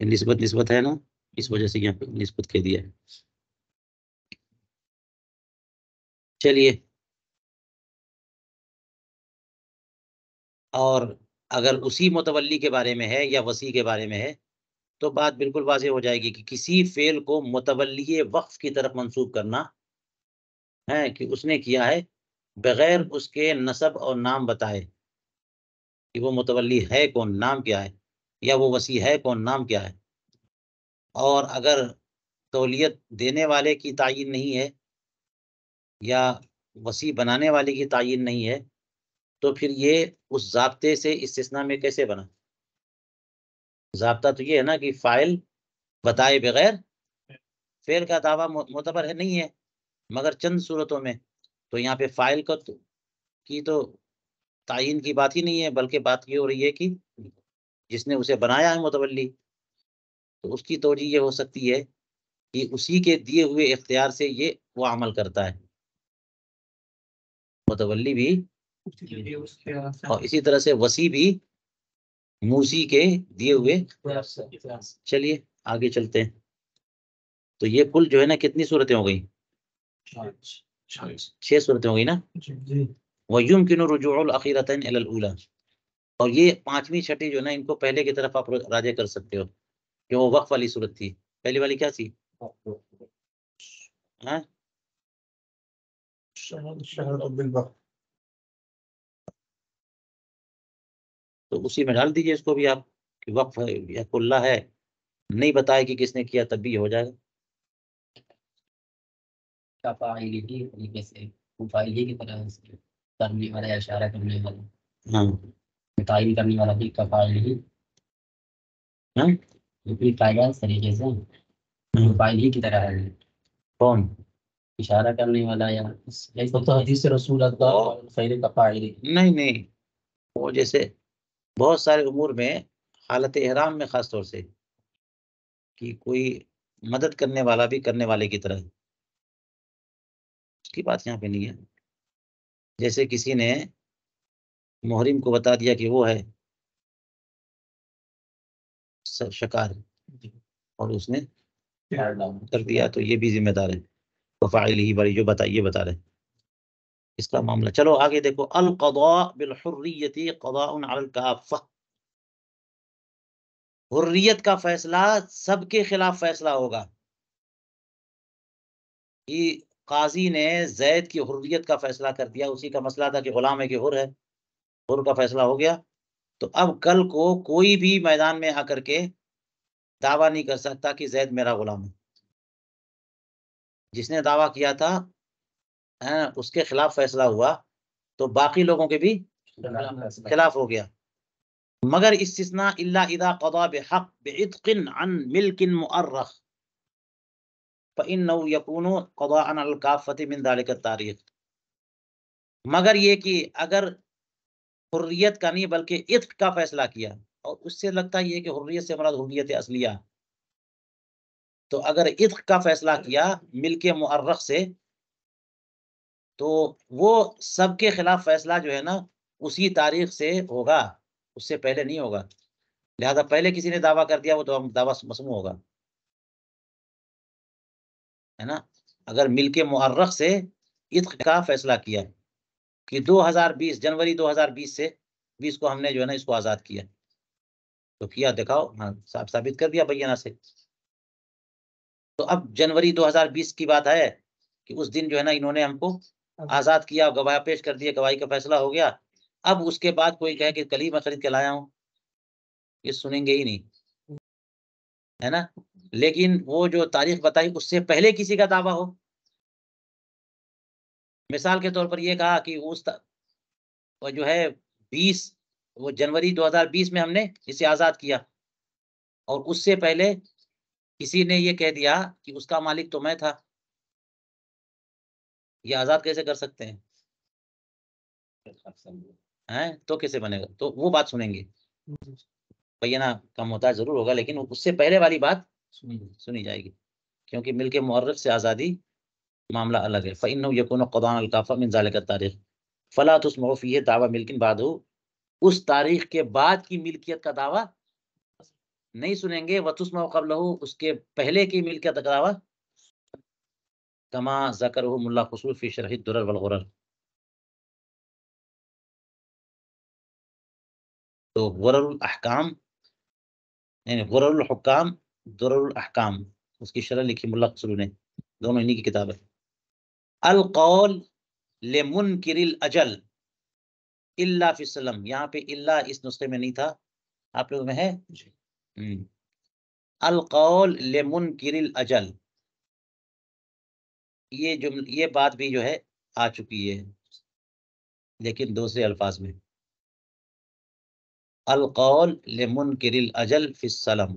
نسبت نسبت ہے نا، اس وجہ سے یہاں پہ نسبت کہہ دیا ہے. چلیے، اور اگر اسی متولی کے بارے میں ہے یا وصی کے بارے میں ہے تو بات بالکل واضح ہو جائے گی کہ کسی فعل کو متولی وقف کی طرف منسوب کرنا ہے کہ اس نے کیا ہے بغیر اس کے نسب اور نام بتائے کہ وہ متولی ہے کون، نام کیا ہے، یا وہ وصی ہے کون، نام کیا ہے. اور اگر تولیت دینے والے کی تعین نہیں ہے یا وصی بنانے والے کی تعین نہیں ہے تو پھر یہ اس ضابطے سے استثناء میں کیسے بنا. ضابطہ تو یہ ہے نا کہ فاعل بتائے بغیر فعل کا دعویٰ معتبر ہے نہیں ہے، مگر چند صورتوں میں. تو یہاں پہ فاعل کی تو تعین کی بات ہی نہیں ہے، بلکہ بات یہ ہو رہی ہے کہ جس نے اسے بنایا ہے متولی، تو اس کی توجیہ یہ ہو سکتی ہے کہ اسی کے دیے ہوئے اختیار سے یہ وہ عمل کرتا ہے متولی بھی، اور اسی طرح سے وصی بھی موسی کے دیے ہوئے. چلیے آگے چلتے ہیں. تو یہ کل جو ہے نا کتنی صورتیں ہو گئی، 6 صورتیں ہو گئی نا. وَيُمْكِنُ رُجُوعُ الْأَخِيرَتَيْنِ إِلَى الْأُولَى، اور یہ پانچویں چھٹی جو ہے نا ان کو پہلے کی طرف آپ راجع کر سکتے ہو کہ وہ وقف والی صورت تھی. پہلی والی کیا تھی، تو اسی میں ڈال دیجئے اس کو بھی آپ کہ وقف یا کلّہ ہے، نہیں بتائے کہ کس نے کیا تب بھی ہو جائے گا. طریقے سے کی طرح کرنے والا یا اشارہ کرنے والا، تعین کرنے والا بھی کفائل ہی اس طریقے سے فائل ہی کی طرح ہے. کون اشارہ کرنے والا یا تو حدیث رسول اللہ خیر کفائل نہیں، وہ جیسے بہت سارے امور میں حالت احرام میں خاص طور سے کہ کوئی مدد کرنے والا بھی کرنے والے کی طرح، اس کی بات یہاں پہ نہیں ہے. جیسے کسی نے محرم کو بتا دیا کہ وہ ہے شکار اور اس نے کر دیا تو یہ بھی ذمہ دار ہے. وفاعل ہی بڑی جو بتا رہے اس کا معاملہ. چلو آگے دیکھو. القضاء بالحریت قضاء علی الکافہ، حریت کا فیصلہ سب کے خلاف فیصلہ ہوگا. کہ قاضی نے زید کی حریت کا فیصلہ کر دیا، اسی کا مسئلہ تھا کہ غلام ہے کہ حر ہے، حر کا فیصلہ ہو گیا. تو اب کل کو کوئی بھی میدان میں آ کر کے دعویٰ نہیں کر سکتا کہ زید میرا غلام ہے. جس نے دعویٰ کیا تھا اس کے خلاف فیصلہ ہوا تو باقی لوگوں کے بھی خلاف ہو گیا. مگر استثناء الا اذا قضى بحق بعتق عن ملك مؤرخ فانه يكون قضاء على الكافة من ذلك التاريخ. مگر یہ کہ اگر حریت کا نہیں بلکہ عتق کا فیصلہ کیا، اور اس سے لگتا ہے یہ کہ حریت سے مراد حریت اصلیہ، تو اگر عتق کا فیصلہ کیا ملک مؤرخ سے تو وہ سب کے خلاف فیصلہ جو ہے نا اسی تاریخ سے ہوگا، اس سے پہلے نہیں ہوگا. لہذا پہلے کسی نے دعویٰ کر دیا وہ تو دعویٰ مسموع ہوگا، ہے نا. اگر ملک مؤرخ سے عتق کا فیصلہ کیا کہ 2020 جنوری 2020 سے 20 کو ہم نے جو ہے نا اس کو آزاد کیا، تو کیا دکھاؤ، ہاں ثابت کر دیا بینہ سے. تو اب جنوری 2020 کی بات ہے کہ اس دن جو ہے نا انہوں نے ہم کو آزاد کیا، گواہ پیش کر دیے، گواہی کا فیصلہ ہو گیا. اب اس کے بعد کوئی کہے کہ کل ہی میں خرید کے لایا ہوں، یہ سنیں گے ہی نہیں، ہے نا. لیکن وہ جو تاریخ بتائی اس سے پہلے کسی کا دعویٰ ہو، مثال کے طور پر یہ کہا کہ وہ جو ہے 20 وہ جنوری 2020 میں ہم نے اسے آزاد کیا، اور اس سے پہلے کسی نے یہ کہہ دیا کہ اس کا مالک تو میں تھا، یہ آزاد کیسے کر سکتے ہیں؟ تو کیسے بنے گا؟ تو وہ بات سنیں گے، بینہ کم ہوتا ہے ضرور ہوگا لیکن اس سے پہلے والی بات سنی جائے گی، کیونکہ ملک مؤرخ سے آزادی معاملہ الگ ہے. فإنه يكون قضاء الکافہ من ذلك التاریخ فلا تسمع فيه دعوی ملک بعده، اس تاریخ کے بعد کی ملکیت کا دعویٰ نہیں سنیں گے. وتسمع قبلہ، اس کے پہلے کی ملکیت کا دعویٰ، کما ذکرہ ملا خصوص فی شرح الدرر والغرر. تو غرر الاحکام یعنی غرر الحکام درر الاحکام، اس کی شرح لکھی ملا خسرو نے، دونوں انہی کی کتاب ہے. القول لمنکر الاجل الا فی السلم، یہاں پہ الا اس نسخے میں نہیں تھا، آپ لوگ میں ہے. القول لمنکر الاجل، یہ بات بھی جو ہے آ چکی ہے لیکن دوسرے الفاظ میں. القول لمنکر الاجل فی السلم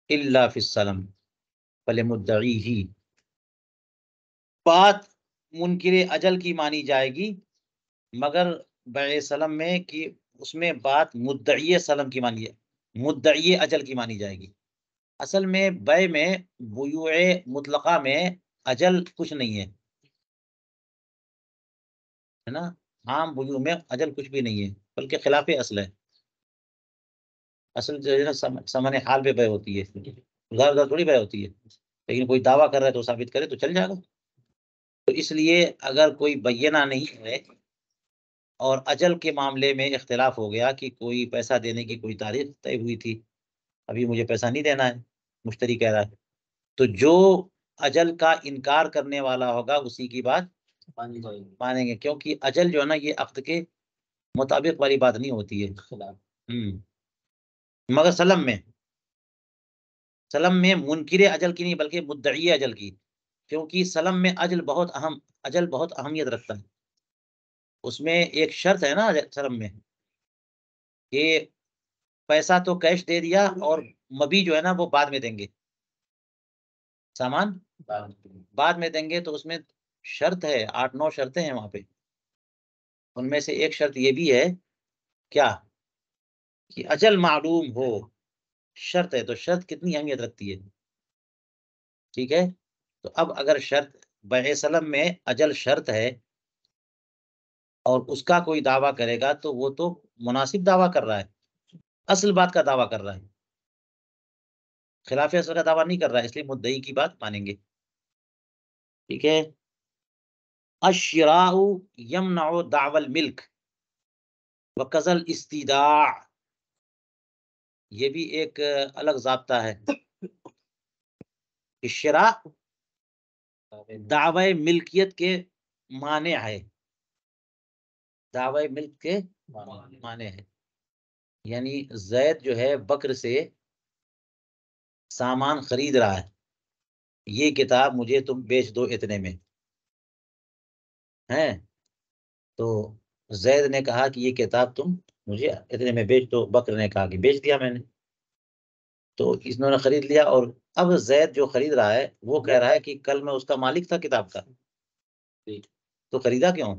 الا فی السلم فلمدعیہ، بات منکر اجل کی مانی جائے گی مگر بیع سلم میں کہ اس میں بات مدعی سلم کی مانی ہے، مدعی اجل کی مانی جائے گی. اصل میں بیع میں بیوع مطلقہ میں اجل کچھ نہیں ہے نا. عام بیوع میں اجل کچھ بھی نہیں ہے بلکہ خلاف اصل ہے. اصل جو ہے نا ثمن حال پہ بیع ہوتی ہے، ادھر ادھر تھوڑی بیع ہوتی ہے. لیکن کوئی دعویٰ کر رہا ہے تو ثابت کرے تو چل جائے گا. تو اس لیے اگر کوئی بینہ نہیں ہے اور اجل کے معاملے میں اختلاف ہو گیا کہ کوئی پیسہ دینے کی کوئی تاریخ طے ہوئی تھی، ابھی مجھے پیسہ نہیں دینا ہے، مشتری کہہ رہا ہے، تو جو اجل کا انکار کرنے والا ہوگا اسی کی بات مانیں گے، کیونکہ اجل جو ہے نا یہ عقد کے مطابق والی بات نہیں ہوتی ہے. مگر سلم میں منکر اجل کی نہیں بلکہ مدعی اجل کی، کیونکہ سلم میں اجل بہت اہمیت رکھتا ہے. اس میں ایک شرط ہے نا سلم میں کہ پیسہ تو کیش دے دیا اور مبی جو ہے نا وہ بعد میں دیں گے، سامان بعد میں دیں گے. تو اس میں شرط ہے، 8-9 شرطیں ہیں وہاں پہ. ان میں سے ایک شرط یہ بھی ہے کیا کہ اجل معلوم ہو، شرط ہے، تو شرط کتنی اہمیت رکھتی ہے؟ ٹھیک ہے، تو اب اگر شرط بیع سلم میں اجل شرط ہے اور اس کا کوئی دعویٰ کرے گا تو وہ تو مناسب دعویٰ کر رہا ہے، اصل بات کا دعویٰ کر رہا ہے، خلاف اصل کا دعویٰ نہیں کر رہا ہے، اس لیے مدعی کی بات مانیں گے. ٹھیک ہے. الشراء یمنع دعوی الملک وقضى الاستیداع، یہ بھی ایک الگ ضابطہ ہے. شراء دعوی ملکیت کے مانع ہے، دعوی ملک کے مانع ہے. یعنی زید جو ہے بکر سے سامان خرید رہا ہے، یہ کتاب مجھے تم بیچ دو اتنے میں ہیں. تو زید نے کہا کہ یہ کتاب تم مجھے اتنے میں بیچ دو، بکر نے کہا کہ بیچ دیا میں نے. تو انہوں نے خرید لیا، اور اب زید جو خرید رہا ہے وہ کہہ رہا ہے کہ کل میں اس کا مالک تھا کتاب کا، تو خریدا کیوں؟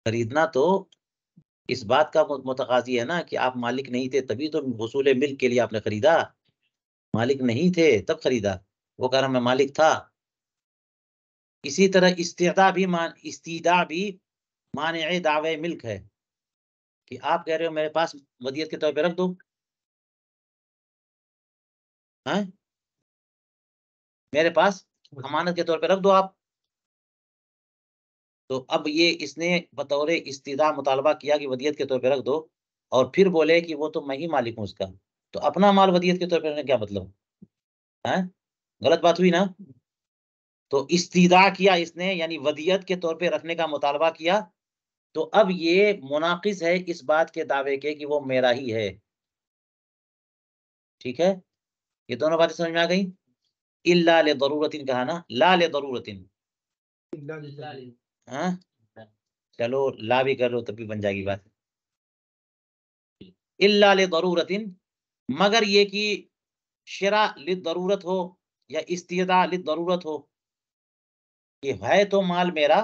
خریدنا تو اس بات کا متقاضی ہے نا کہ آپ مالک نہیں تھے، تبھی تو حصول ملک کے لیے آپ نے خریدا. مالک نہیں تھے تب خریدا، وہ کہہ رہا میں مالک تھا. اسی طرح استیداع بھی مانع دعوی ملک ہے، کہ آپ کہہ رہے ہو میرے پاس ودیعت کے طور پہ رکھ دو، ہاں میرے پاس امانت کے طور پہ رکھ دو آپ. تو اب یہ اس نے بطور استیداع مطالبہ کیا کہ ودیعت کے طور پہ رکھ دو، اور پھر بولے کہ وہ تو میں ہی مالک ہوں اس کا، تو اپنا مال ودیعت کے طور پہ رکھنے کیا مطلب ہے؟ غلط بات ہوئی نا. تو استیداع کیا اس نے، یعنی ودیعت کے طور پہ رکھنے کا مطالبہ کیا، تو اب یہ مناقض ہے اس بات کے دعوے کے کہ وہ میرا ہی ہے. ٹھیک ہے، یہ دونوں باتیں سمجھ میں آ گئی. الا لضرورت کہا نا، لا لضرورت، ہاں چلو لا بھی کر لو تب بھی بن جائے گی بات. الا لضرورت، مگر یہ کہ شراء للضرورت ہو یا استیداع للضرورت ہو، کہ ہے تو مال میرا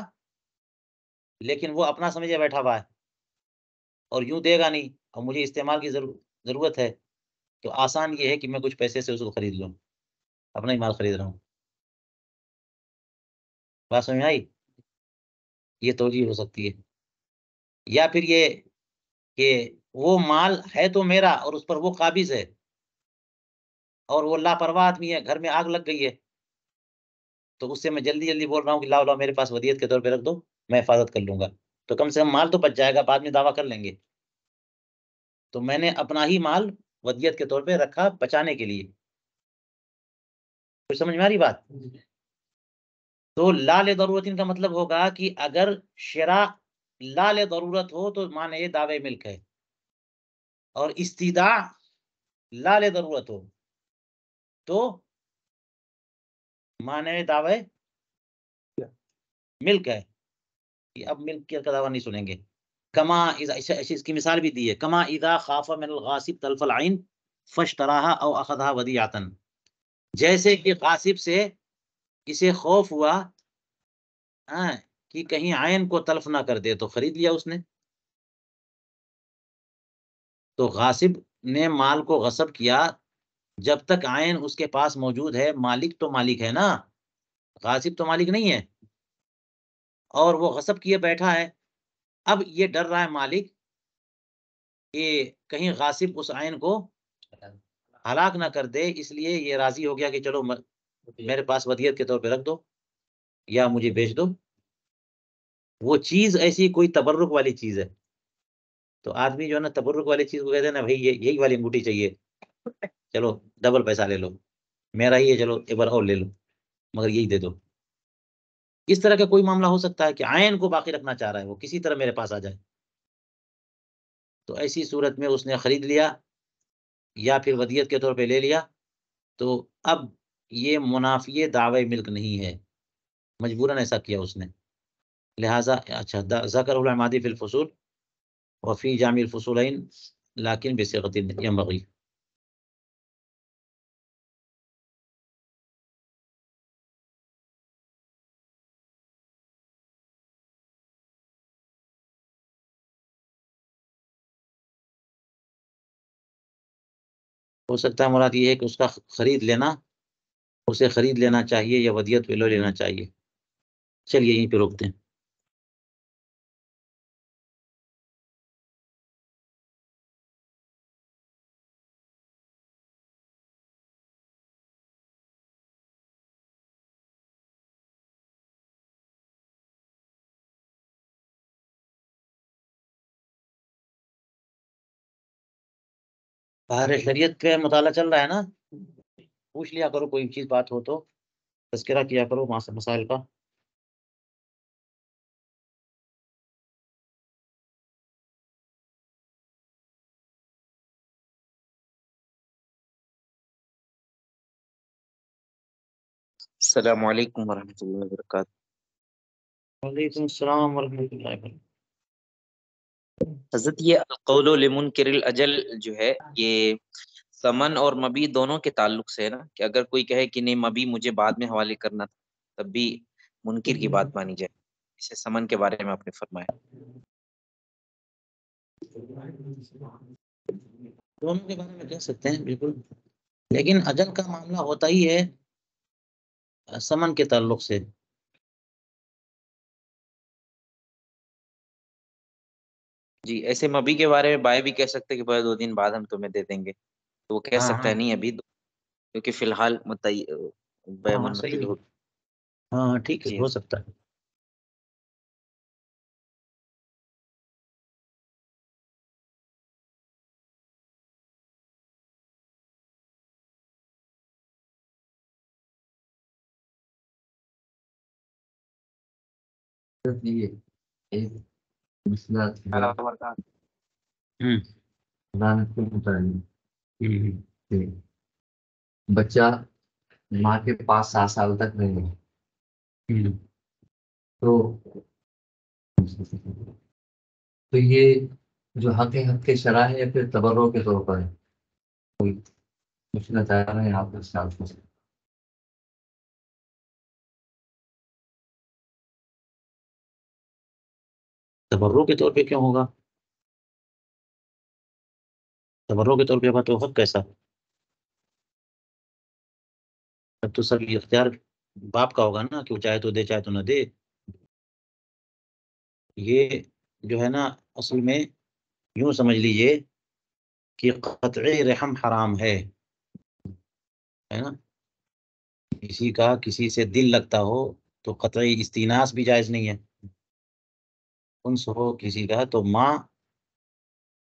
لیکن وہ اپنا سمجھے بیٹھا ہوا ہے اور یوں دے گا نہیں، اور مجھے استعمال کی ضرورت ہے، تو آسان یہ ہے کہ میں کچھ پیسے سے اس کو خرید لوں، اپنا ہی مال خرید رہا ہوں. بات سمجھ میں آئی؟ یہ توجیہ ہو سکتی ہے. یا پھر یہ کہ وہ مال ہے تو میرا اور اس پر وہ قابض ہے، اور وہ لاپرواہ آدمی ہے، گھر میں آگ لگ گئی ہے، تو اس سے میں جلدی جلدی بول رہا ہوں کہ لاؤ لاؤ میرے پاس ودیعت کے طور پہ رکھ دو، میں حفاظت کر لوں گا، تو کم سے کم مال تو بچ جائے گا، بعد میں دعویٰ کر لیں گے. تو میں نے اپنا ہی مال ودیعت کے طور پہ رکھا بچانے کے لیے. کچھ سمجھ میں آ رہی بات؟ تو لال ضرورت کا مطلب ہوگا کہ اگر شراء لال ضرورت ہو تو معنی یہ دعوے ملک ہے، اور استیداع لال ضرورت ہو تو معنی دعوے ملک ہے. اب ملک کا دعویٰ نہیں سنیں گے. کما اس کی مثال بھی دی ہے، کما اذا خاف من الغاصب تلف العین فاشتراها او اخذها ودیعۃ، جیسے کہ غاصب سے اسے خوف ہوا ہاں کہ کہیں عین کو تلف نہ کر دے، تو خرید لیا اس نے. تو غاصب نے مال کو غصب کیا، جب تک عین اس کے پاس موجود ہے، مالک تو مالک ہے نا، غاصب تو مالک نہیں ہے، اور وہ غصب کیے بیٹھا ہے. اب یہ ڈر رہا ہے مالک کہ کہیں غاصب اس عین کو ہلاک نہ کر دے، اس لیے یہ راضی ہو گیا کہ چلو میرے پاس ودیعت کے طور پہ رکھ دو یا مجھے بیچ دو. وہ چیز ایسی کوئی تبرک والی چیز ہے، تو آدمی جو ہے نا تبرک والی چیز کو کہتے ہیں نا بھائی یہی والی انگوٹھی چاہیے، چلو ڈبل پیسہ لے لو، میرا ہی ہے چلو ایک بار اور لے لو مگر یہی دے دو. اس طرح کا کوئی معاملہ ہو سکتا ہے کہ عین کو باقی رکھنا چاہ رہا ہے، وہ کسی طرح میرے پاس آ جائے. تو ایسی صورت میں اس نے خرید لیا یا پھر ودیعت کے طور پہ لے لیا، تو اب یہ منافی دعوی ملک نہیں ہے، مجبوراً ایسا کیا اس نے. لہذا اچھا ذکر العمادی فی الفصول وفی جامع الفصولین لیکن بصیغۃ ینبغی. ہو سکتا ہے مراد یہ ہے کہ اس کا خرید لینا، اسے خرید لینا چاہیے یا ودیت پہ لے لینا چاہیے۔ چلیے یہیں پہ روکتے ہیں۔ بہار شریعت کا مطالعہ چل رہا ہے نا، پوچھ لیا کرو کوئی چیز بات ہو تو، تذکرہ کیا کرو مسائل کا۔ السلام علیکم ورحمۃ اللہ وبرکاتہ۔ وعلیکم السلام ورحمۃ اللہ وبرکاتہ۔ حضرت یہ القول لمنکر الاجل جو ہے، یہ سمن اور مبی دونوں کے تعلق سے ہے نا، کہ اگر کوئی کہے کہ نہیں مبی مجھے بعد میں حوالے کرنا تھا، تب بھی منکر کی بات مانی جائے۔ اسے سمن کے بارے میں آپ نے فرمایا۔ دونوں کے بارے میں کہہ سکتے ہیں بالکل، لیکن اجل کا معاملہ ہوتا ہی ہے سمن کے تعلق سے۔ جی، ایسے مبی کے بارے میں بائے بھی کہہ سکتے کہ بھائی 2 دن بعد ہم تمہیں دے دیں گے، تو وہ کہہ ہاں سکتا ہاں ہے نہیں ابھی، کیونکہ فی الحال بے ہاں صحیح منعقد ہے، ہو۔ ہاں ٹھیک ہے، جی ہو سکتا ہے۔ یہ ایک مسئلہ ہوں لعنت کے متعلق ہوں کہ بچہ ماں کے پاس 7 سال تک رہے ہوں۔ تو تو یہ جو حق کے شرح ہے یا پھر تبرع کے طور پر ہے؟ کوئی پوچھنا چاہ رہے ہیں آپ اس سال سے؟ تبرع کے طور پہ کیوں ہوگا؟ تبرع کے طور پہ بات حق کیسا؟ اب تو سب یہ اختیار باپ کا ہوگا نا، کہ وہ چاہے تو دے چاہے تو نہ دے۔ یہ جو ہے نا اصل میں یوں سمجھ لیجئے کہ قطعی رحم حرام ہے نا؟ کسی کا کسی سے دل لگتا ہو تو قطعی استیناس بھی جائز نہیں ہے۔ انس ہو کسی کا تو ماں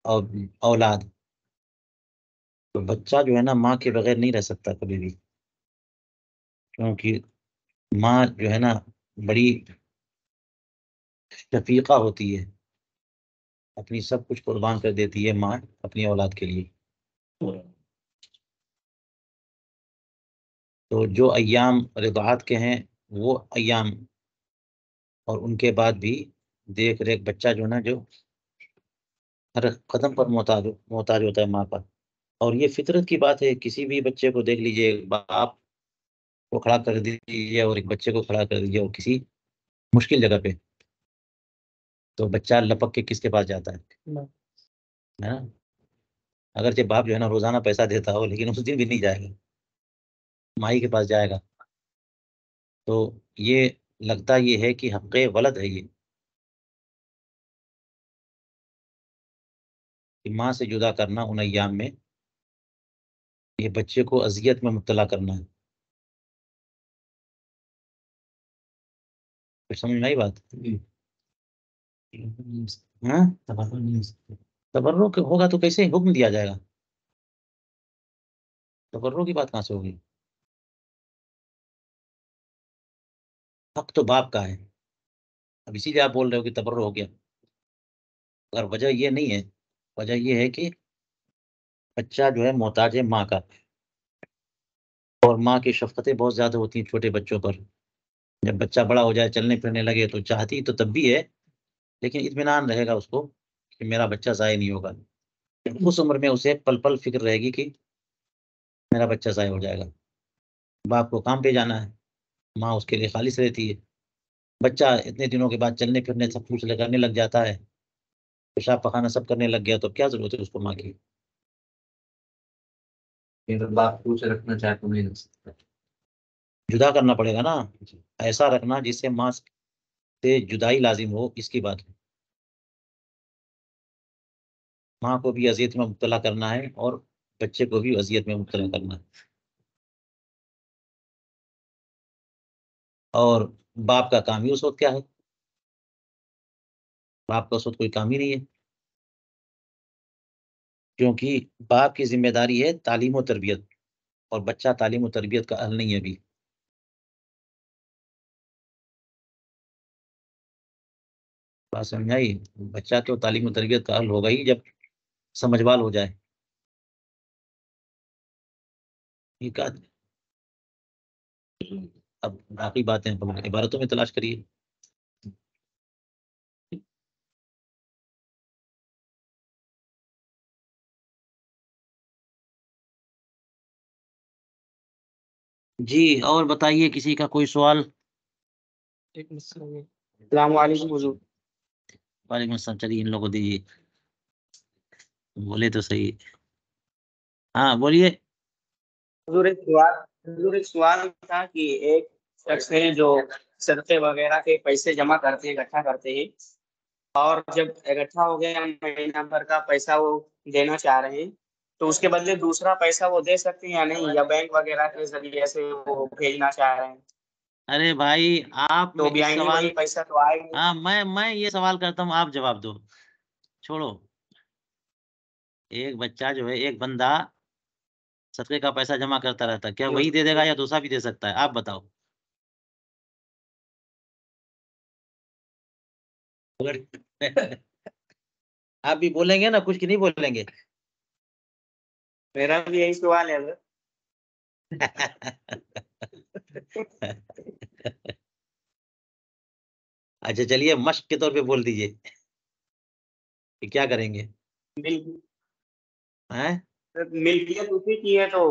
اور اولاد، تو بچہ جو ہے نا ماں کے بغیر نہیں رہ سکتا کبھی بھی، کیونکہ ماں جو ہے نا بڑی شفیقہ ہوتی ہے، اپنی سب کچھ قربان کر دیتی ہے ماں اپنی اولاد کے لیے۔ تو جو ایام رضاعت کے ہیں وہ ایام، اور ان کے بعد بھی دیکھ ریکھ، بچہ جو ہے نا جو ہر قدم پر محتاج ہوتا ہے ماں کا۔ اور یہ فطرت کی بات ہے، کسی بھی بچے کو دیکھ لیجئے، باپ کو کھڑا کر دیجیے اور ایک بچے کو کھڑا کر دیجیے اور کسی مشکل جگہ پہ، تو بچہ لپک کے کس کے پاس جاتا ہے نا؟ اگرچہ باپ جو ہے نا روزانہ پیسہ دیتا ہو، لیکن اس دن بھی نہیں جائے گا، مائی کے پاس جائے گا۔ تو یہ لگتا یہ ہے کہ حق ولد ہے یہ، کہ ماں سے جدا کرنا ان ایام میں، یہ بچے کو اذیت میں مبتلا کرنا ہے۔ کچھ سمجھ میں آئی بات؟ ہاں تبرع ہوگا تو کیسے حکم دیا جائے گا؟ تبرع کی بات کہاں سے ہوگی؟ حق تو باپ کا ہے، اب اسی لیے آپ بول رہے ہو کہ تبرع ہو گیا، اگر وجہ یہ نہیں ہے، وجہ یہ ہے کہ بچہ جو ہے محتاج ہے ماں کا، اور ماں کی شفقتیں بہت زیادہ ہوتی ہیں چھوٹے بچوں پر۔ جب بچہ بڑا ہو جائے، چلنے پھرنے لگے، تو چاہتی تو تب بھی ہے، لیکن اطمینان رہے گا اس کو کہ میرا بچہ ضائع نہیں ہوگا۔ اس عمر میں اسے پل پل فکر رہے گی کہ میرا بچہ ضائع ہو جائے گا۔ باپ کو کام پہ جانا ہے، ماں اس کے لیے خالص رہتی ہے۔ بچہ اتنے دنوں کے بعد چلنے پھرنے سب کچھ کرنے لگ جاتا ہے، پیشاب پخانا سب کرنے لگ گیا، تو کیا ضرورت ہے اس کو ماں کی؟ اگر باپ پوچھ رکھنا چاہے تو نہیں رکھ سکتا. جدا کرنا پڑے گا نا، ایسا رکھنا جس سے ماں سے جدائی لازم ہو، اس کی بات ہے. ماں کو بھی اذیت میں مبتلا کرنا ہے اور بچے کو بھی اذیت میں مبتلا کرنا ہے. اور باپ کا کام ہی اس وقت کیا ہے؟ باپ کا اس وقت کوئی کام ہی نہیں ہے، کیونکہ باپ کی ذمہ داری ہے تعلیم و تربیت، اور بچہ تعلیم و تربیت کا اہل نہیں ہے ابھی. بات سمجھ آئی؟ بچہ تو تعلیم و تربیت کا اہل ہوگا ہی جب سمجھوال ہو جائے. ٹھیک ہے، اب باقی باتیں عبارتوں میں تلاش کریے. جی اور بتائیے، کسی کا کوئی سوال؟ السلام علیکم حضور. وعلیکم السلام. چلیے ان لوگوں کو دیجیے، بولے تو صحیح. ہاں بولیے. حضور ایک سوال تھا کہ ایک شخص ہے جو صدقے وغیرہ کے پیسے جمع کرتے ہیں، اکٹھا کرتے ہیں، اور جب اکٹھا ہو گیا مہینہ بھر کا پیسہ وہ دینا چاہ رہے ہیں، تو اس کے بدلے دوسرا پیسہ وہ دے سکتے ہیں یا نہیں، یا بینک وغیرہ کے ذریعے سے وہ بھیجنا چاہ رہے ہیں ارے بھائی آپ تو اس بیائی سوال، وہی پیسہ تو آئے گا. ہاں میں یہ سوال کرتا ہوں، آپ جواب دو. چھوڑو، ایک بچہ جو ہے، ایک بندہ صدقے کا پیسہ جمع کرتا رہتا ہے، کیا وہی دے دے گا یا دوسرا بھی دے سکتا ہے؟ آپ بتاؤ. آپ بھی بولیں گے نا کچھ، کہ نہیں بولیں گے؟ میرا بھی یہی سوال ہے حضرت. اچھا چلیے، مشق کے طور پہ بول دیجئے کہ کیا کریں گے. ملکیت اسی کی ہے تو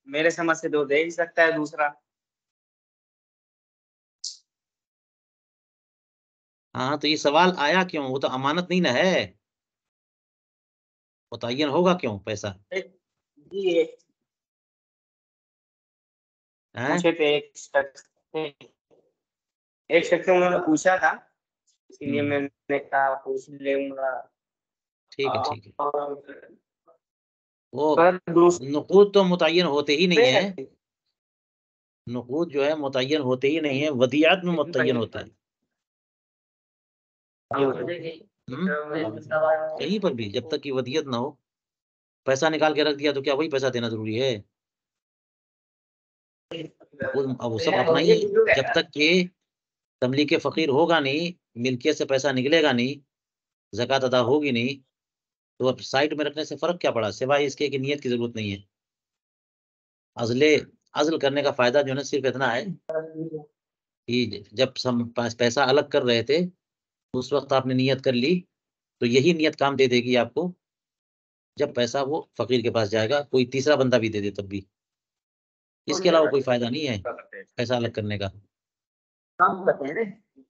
میرے سمجھ سے تو دے ہی سکتا ہے دوسرا. ہاں تو یہ سوال آیا کیوں؟ وہ تو امانت نہیں نہ ہے، متعین ہوگا کیوں پیسہ؟ جی پوچھے تھے ایک شخص سے انہوں نے پوچھا تھا، اسی لیے میں نے کہا پوچھ لوں گا. ٹھیک ہے ٹھیک ہے. وہ نقود تو متعین ہوتے ہی نہیں ہیں، نقود جو ہے متعین ہوتے ہی نہیں ہیں، ودیعت میں متعین ہوتے ہیں. کہیں پر بھی جب تک کہ ودیعت نہ ہو، پیسہ نکال کے رکھ دیا تو کیا وہی پیسہ دینا ضروری ہے؟ وہ سب اپنا ہی، جب تک کہ تملیک فقیر ہوگا نہیں، ملکیت سے پیسہ نکلے گا نہیں، زکوٰۃ ادا ہوگی نہیں، تو اب سائٹ میں رکھنے سے فرق کیا پڑا، سوائے اس کے کہ نیت کی ضرورت نہیں ہے. عزل کرنے کا فائدہ جو ہے صرف اتنا ہے کہ جب پیسہ الگ کر رہے تھے اس وقت آپ نے نیت کر لی، تو یہی نیت کام دے دے گی آپ کو جب پیسہ وہ فقیر کے پاس جائے گا، کوئی تیسرا بندہ بھی دے دے تب بھی. اس کے علاوہ کوئی فائدہ نہیں ہے پیسہ الگ کرنے کا.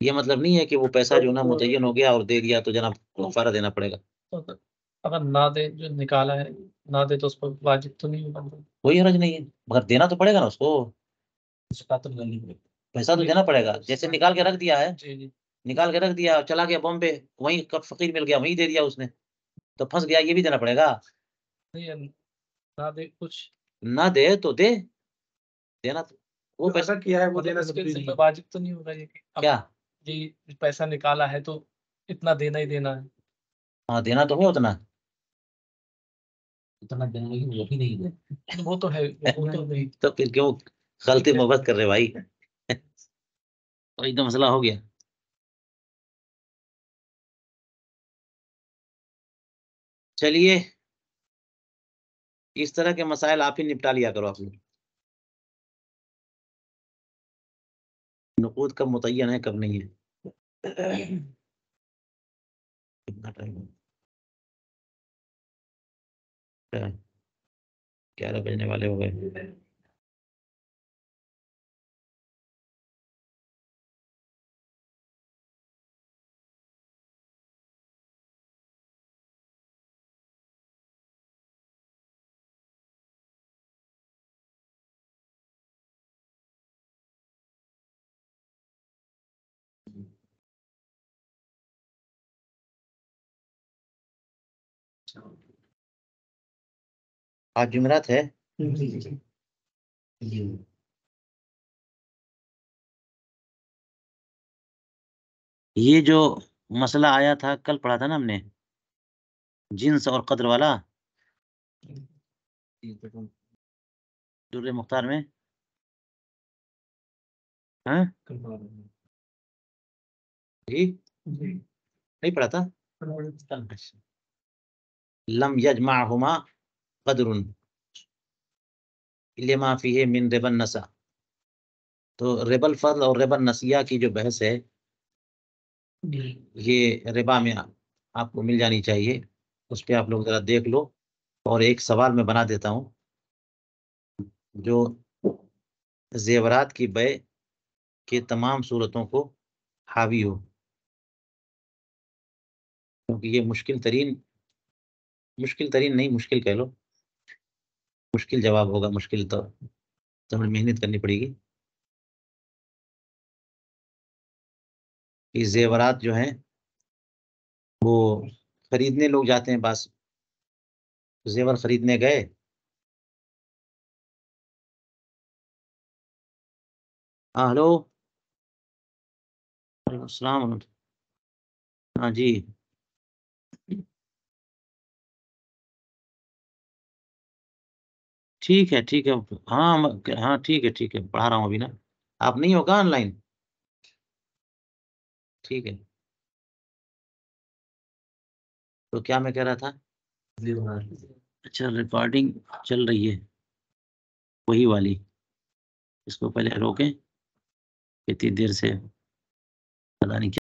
یہ مطلب نہیں ہے کہ وہ پیسہ جو نا متعین ہو گیا اور دے دیا تو جناب کفارہ دینا پڑے گا. اگر نہ دے، جو نکالا ہے نہ دے تو اس پر واجب تو نہیں ہوگا؟ کوئی حرج نہیں ہے، مگر دینا تو پڑے گا نا اس کو، پیسہ تو دینا پڑے گا. جیسے نکال کے رکھ دیا ہے، نکال کے رکھ دیا، چلا گیا بامبے، وہیں کب فقیر مل گیا وہیں دے دیا اس نے، تو پھنس گیا، یہ بھی دینا پڑے گا. نہ دے کچھ، نہ دے تو دے، دینا تو وہ پیسہ کیا ہے وہ دینا واجب تو نہیں ہوگا؟ یہ کیا یہ پیسہ نکالا ہے تو اتنا دینا ہی دینا ہے. ہاں دینا تو ہے اتنا دینا وہ بھی نہیں ہے. وہ تو ہے، وہ تو نہیں. تو پھر کیوں غلطی محبت کر رہے بھائی؟ اور ایک دم مسئلہ ہو گیا. چلیے اس طرح کے مسائل آپ ہی نپٹا لیا کرو. آپ لوگ نقود کب متعین ہے کب نہیں ہے. کتنا ٹائم 11 بجنے والے ہو گئے. آج جمعرات ہے. یہ جو مسئلہ آیا تھا کل پڑھا تھا نا ہم نے، جنس اور قدر والا در مختار میں. ہاں جی نہیں پڑھا تھا. لم یجمعہما قدر لما فیہ من ربا النسا. تو ربا الفضل اور ربا النسیہ کی جو بحث ہے یہ ربا میں آپ کو مل جانی چاہیے، اس پہ آپ لوگ ذرا دیکھ لو. اور ایک سوال میں بنا دیتا ہوں جو زیورات کی بے کے تمام صورتوں کو حاوی ہو، کیونکہ یہ مشکل ترین نہیں، مشکل کہہ لو، مشکل جواب ہوگا. مشکل تو ہمیں محنت کرنی پڑے گی. یہ زیورات جو ہیں وہ خریدنے لوگ جاتے ہیں، بس زیور خریدنے گئے، ہاں ہلو وعلیکم السلام ورحمۃ اللہ. ہاں جی ٹھیک ہے ہاں ہاں ٹھیک ہے پڑھا رہا ہوں ابھی نا. آپ نہیں ہوگا آن لائن؟ ٹھیک ہے. تو کیا میں کہہ رہا تھا؟ اچھا ریکارڈنگ چل رہی ہے وہی والی، اس کو پہلے روکیں، اتنی دیر سے پتا نہیں کیا